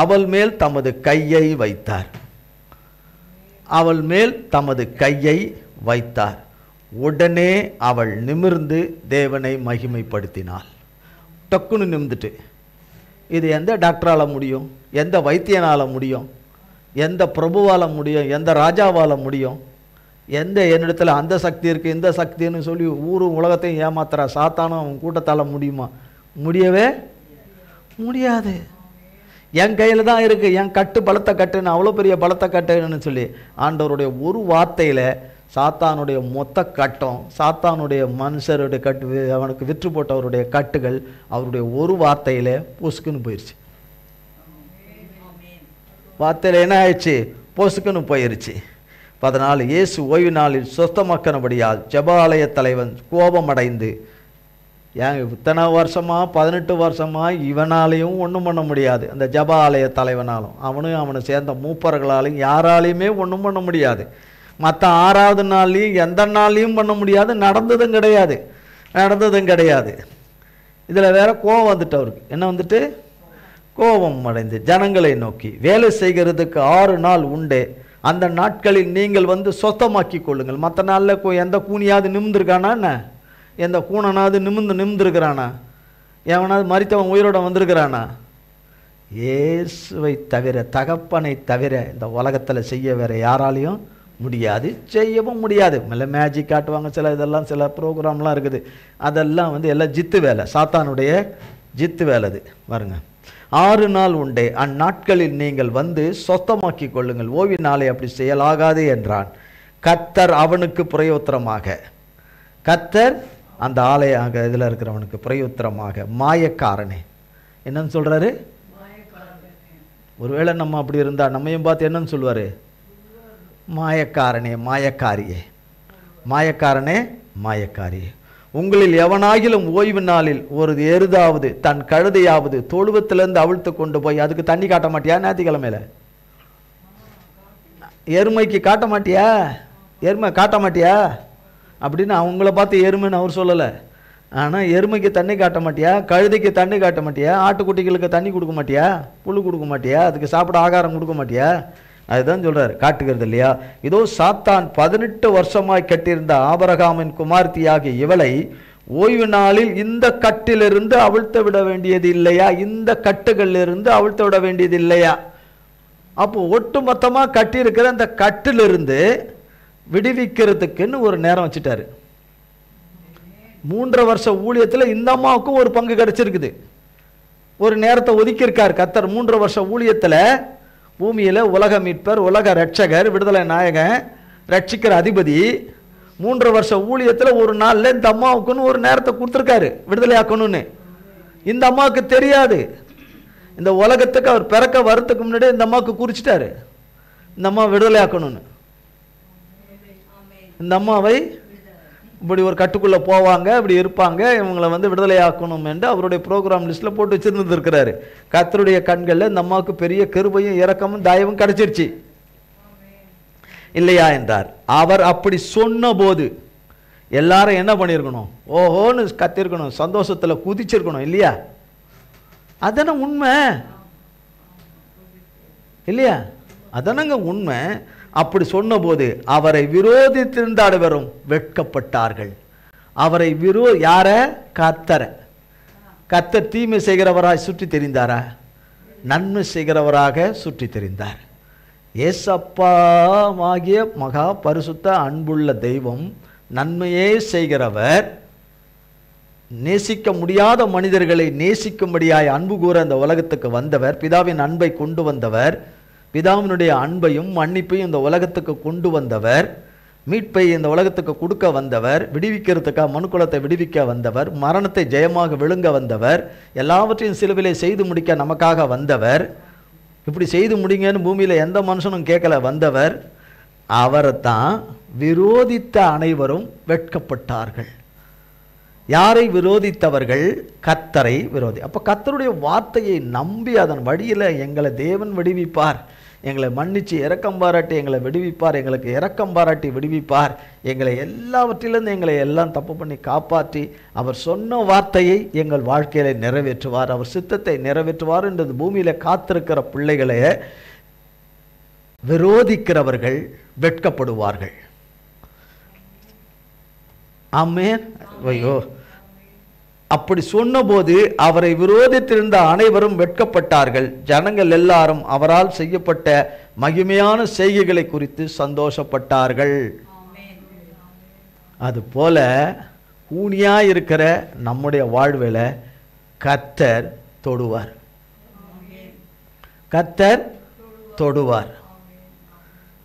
[SPEAKER 1] அவள் மேல் தமது கையை வைத்தார். அவள் மேல் தமது கையை வைத்தார். உடனே அவள் நிமிர்ந்து தேவனை மகிமைப்படுத்தினாள். டக்குன்னு நிமிர்ந்துட்டு. இது எந்த டாக்டரால் முடியும்? எந்த வைத்தியனால் முடியும்? எந்த பிரபுவால் முடியும்? எந்த ராஜாவால் முடியும்? என்னிடத்தில் அந்த சக்தி இருக்குது இந்த சக்தின்னு சொல்லி ஊரும் உலகத்தையும் ஏமாத்துறா சாத்தானும் அவன் கூட்டத்தால் முடியுமா? முடியவே முடியாது. என் கையில் தான் இருக்குது, என் கட்டு பலத்த கட்டுன்னு, அவ்வளோ பெரிய பலத்த கட்டுன்னு சொல்லி ஆண்டவருடைய ஒரு வார்த்தையில் சாத்தானுடைய மொத்த கட்டம், சாத்தானுடைய மனுஷருடைய கட்டு, அவனுக்கு விற்று போட்டவருடைய கட்டுகள் அவருடைய ஒரு வார்த்தையில் பொசுக்குன்னு போயிடுச்சு. வார்த்தையில் என்ன ஆயிடுச்சு? பொசுக்குன்னு போயிடுச்சு. 14 இயேசு ஓய்வு நாளில் சொஸ்தமாக்கினபடியால் ஜெபாலய தலைவன் கோபமடைந்து, ஏன் இத்தனை வருஷமா 18 வருஷமா இவனாலையும் ஒன்றும் பண்ண முடியாது, அந்த ஜெபாலய தலைவனாலும் அவனை சேர்ந்த மூப்பர்களாலையும் யாராலையுமே ஒன்றும் பண்ண முடியாது. மற்ற 6வது நாள்லையும் எந்த நாள்லையும் பண்ண முடியாது. நடந்ததும் கிடையாது. இதில் வேற கோபம் வந்துட்டு அவருக்கு. என்ன வந்துட்டு? கோபம் அடைந்து ஜனங்களை நோக்கி, வேலை செய்கிறதுக்கு 6 நாள் உண்டே, அந்த நாட்களில் நீங்கள் வந்து சொத்தமாக்கி கொள்ளுங்கள். மற்ற நாளில் எந்த கூனியாவது நிமிர்ந்துருக்கானா? என்ன எந்த கூனனாவது நிமிர்ந்துருக்கிறானா? எவனாவது மரித்தவன் உயிரோட வந்திருக்கிறானா? இயேசுவை தவிர, தகப்பனை தவிர இந்த உலகத்தில் செய்ய வேற யாராலையும் முடியாது, செய்யவும் முடியாது. மேஜிக் காட்டுவாங்க, சில ப்ரோக்ராம்லாம் இருக்குது. அதெல்லாம் எல்லாம் ஜித்து வேலை, சாத்தானுடைய ஜித்து வேலை. அது பாருங்க, 6 நாள் உண்டே, அந்நாட்களில் நீங்கள் வந்து சொத்தமாக்கி கொள்ளுங்கள், ஓய்வு நாளை அப்படி செய்யலாகாது என்றான். கர்த்தர் அவனுக்கு பிரயோத்திரமாக, கர்த்தர் அந்த ஆலயாக இதில் இருக்கிறவனுக்கு பிரயோத்திரமாக, மாயக்காரனே. என்னன்னு சொல்றாரு? ஒருவேளை நம்ம அப்படி இருந்தால் நம்மையும் பார்த்து என்னன்னு சொல்லுவார்? மாயக்காரனே, மாயக்காரியே, மாயக்காரனே, மாயக்காரியே. உங்களில் எவனாகிலும் ஓய்வு நாளில் ஒரு எருதாவது தன் கழுதையாவது தொழுவத்திலிருந்து அவிழ்த்து கொண்டு போய், அதுக்கு தண்ணி காட்ட மாட்டியா? ஞாயிற்றுக்கிழமையில எருமைக்கு காட்ட மாட்டியா? எருமை காட்ட மாட்டியா அப்படின்னு அவங்கள பார்த்து எருமைன்னு அவர் சொல்லலை. ஆனால் எருமைக்கு தண்ணி காட்ட மாட்டியா? கழுதைக்கு தண்ணி காட்ட மாட்டியா? ஆட்டுக்குட்டிகளுக்கு தண்ணி கொடுக்க மாட்டியா? புல் கொடுக்க மாட்டியா? அதுக்கு சாப்பிட ஆகாரம் கொடுக்க மாட்டியா? அதுதான் சொல்றாரு, காட்டுகிறது இல்லையா? இதோ சாத்தான் 18 வருஷமாய் கட்டியிருந்த ஆபிரகாமின் குமார்த்தியாகிய இவளை ஓய்வு நாளில் இந்த கட்டிலிருந்து அவிழ்த்து விட வேண்டியது இல்லையா? இந்த கட்டுகளிலிருந்து அவிழ்த்து விட வேண்டியது இல்லையா? அப்போ ஒட்டு மொத்தமாக கட்டியிருக்கிற அந்த கட்டிலிருந்து விடுவிக்கிறதுக்குன்னு ஒரு நேரம் வச்சுட்டாரு. 3.5 வருஷ ஊழியத்தில் இந்த அம்மாவுக்கும் ஒரு பங்கு கிடைச்சிருக்குது. ஒரு நேரத்தை ஒதுக்கியிருக்கார் கர்த்தர். 3 வருஷ ஊழியத்தில் பூமியில் உலக மீட்பர், உலக ரட்சகர், விடுதலை நாயகன், ரட்சிக்கிற அதிபதி 3 வருஷ ஊழியத்தில் ஒரு நாளில் இந்த அம்மாவுக்குன்னு ஒரு நேரத்தை கொடுத்துருக்காரு விடுதலை ஆக்கணும்னு. இந்த அம்மாவுக்கு தெரியாது. இந்த உலகத்துக்கு அவர் பிறக்க வரத்துக்கு முன்னாடி இந்த அம்மாவுக்கு குறிச்சிட்டாரு இந்த அம்மா விடுதலை ஆக்கணும்னு. இந்த அம்மாவை இப்படி ஒரு கட்டுக்குள்ளே போவாங்க, இப்படி இருப்பாங்க, இவங்களை விடுதலை ஆக்கணும் என்று அவருடைய ப்ரோக்ராம் லிஸ்ட்டில் போட்டு வச்சுருந்துருக்கிறாரு. கர்த்தருடைய கண்களில் இந்த அம்மாவுக்கு பெரிய கிருபையும் இரக்கமும் தயவும் கிடைச்சிருச்சு இல்லையா என்றார். அவர் அப்படி சொன்ன போது எல்லாரும் என்ன பண்ணியிருக்கணும்? ஓஹோன்னு கத்திருக்கணும், சந்தோஷத்தில் குதிச்சிருக்கணும் இல்லையா? அதான உண்மை இல்லையா? அதானங்க உண்மை. அப்படி சொன்னபோது அவரை விரோதித்திருந்த அனைவரும் வெட்கப்பட்டார்கள். அவரை யார? கர்த்தரை. கர்த்தர் தீமை செய்கிறவராய் சுற்றி தெரிந்தாரா? நன்மை செய்கிறவராக சுற்றி தெரிந்தார். ஏசப்பாகிய மகா பரிசுத்த அன்புள்ள தெய்வம், நன்மையே செய்கிறவர், நேசிக்க முடியாத மனிதர்களை நேசிக்கும்படியாய் அன்பு கூற அந்த உலகத்துக்கு வந்தவர், பிதாவின் அன்பை கொண்டு வந்தவர், பிதாவினுடைய அன்பையும் மன்னிப்பையும் இந்த உலகத்துக்கு கொண்டு வந்தவர், மீட்பை இந்த உலகத்துக்கு கொடுக்க வந்தவர், விடுவிக்கிறதுக்காக மனுக்குலத்தை விடுவிக்க வந்தவர், மரணத்தை ஜெயமாக விழுங்க வந்தவர், எல்லாவற்றையும் சிலுவிலே செய்து முடிக்க நமக்காக வந்தவர். இப்படி செய்து முடிங்கன்னு பூமியில் எந்த மனுஷனும் கேட்கல வந்தவர். அவரைத்தான் விரோதித்த அனைவரும் வெட்கப்பட்டார்கள். யாரை விரோதித்தவர்கள்? கர்த்தரை விரோதி. அப்போ கர்த்தருடைய வார்த்தையை நம்பி அதன் வழியில் எங்களை தேவன் விடுவிப்பார், எங்களை மன்னித்து இரக்கம் பாராட்டி எங்களை விடுவிப்பார், எங்களுக்கு இரக்கம் பாராட்டி விடுவிப்பார், எங்களை எல்லாவற்றிலிருந்து எங்களை எல்லாம் தப்பு பண்ணி காப்பாற்றி அவர் சொன்ன வார்த்தையை எங்கள் வாழ்க்கையில் நிறைவேற்றுவார், அவர் சித்தத்தை நிறைவேற்றுவார் என்றது பூமியில் காத்திருக்கிற பிள்ளைகளை விரோதிக்கிறவர்கள் வெட்கப்படுவார்கள். ஆமென். ஐயோ, அப்படி சொன்னபோது அவரை விரோதித்திருந்த அனைவரும் வெட்கப்பட்டார்கள். ஜனங்கள் எல்லாரும் அவரால் செய்யப்பட்ட மகிமையான செய்கைகளை குறித்து சந்தோஷப்பட்டார்கள். அதுபோல ஊனியாய் இருக்கிற நம்முடைய வாழ்வில் கர்த்தர் தொடுவார். கர்த்தர் தொடுவார்.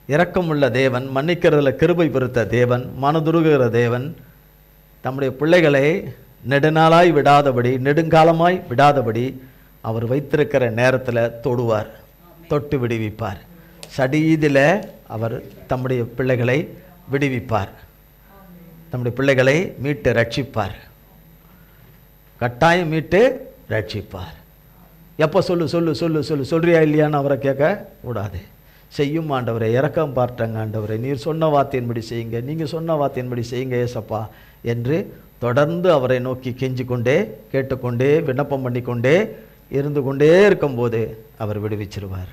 [SPEAKER 1] இரக்கமுள்ள தேவன், மன்னிக்கிறதுல கிருபை பெருத்த தேவன், மனதுருகிற தேவன் நம்முடைய பிள்ளைகளை நெடுநாளாய் விடாதபடி, நெடுங்காலமாய் விடாதபடி அவர் வைத்திருக்கிற நேரத்தில் தொடுவார், தொட்டு விடுவிப்பார். சடீதில் அவர் தம்முடைய பிள்ளைகளை விடுவிப்பார், தம்முடைய பிள்ளைகளை மீட்டு ரட்சிப்பார், கட்டாயம் மீட்டு ரட்சிப்பார். எப்போ சொல்லு சொல்லு சொல்லு சொல்லு சொல்றியா இல்லையான்னு அவரை கேட்க கூடாது. செய்யும் ஆண்டவரை, இரக்கம் பார்த்தங்க ஆண்டவரை, நீர் சொன்ன வார்த்தையின்படி செய்யுங்க, நீங்கள் சொன்ன வார்த்தையின்படி செய்யுங்க ஏசப்பா என்று தொடர்ந்து அவரை நோக்கி கெஞ்சி கொண்டே, கேட்டுக்கொண்டே, விண்ணப்பம் பண்ணிக்கொண்டே இருந்து கொண்டே இருக்கும்போது அவர் விடுவிச்சிருவார்.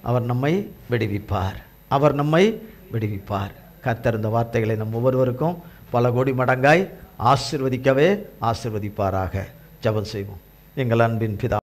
[SPEAKER 1] அவர் நம்மை விடுவிப்பார், அவர் நம்மை விடுவிப்பார். கர்த்தர் இந்த வார்த்தைகளை நம் ஒவ்வொருவருக்கும் பல கோடி மடங்காய் ஆசீர்வதிக்கவே ஆசீர்வதிப்பாராக. ஜெபம் செய்வோம். எங்கள் அன்பின் பிதா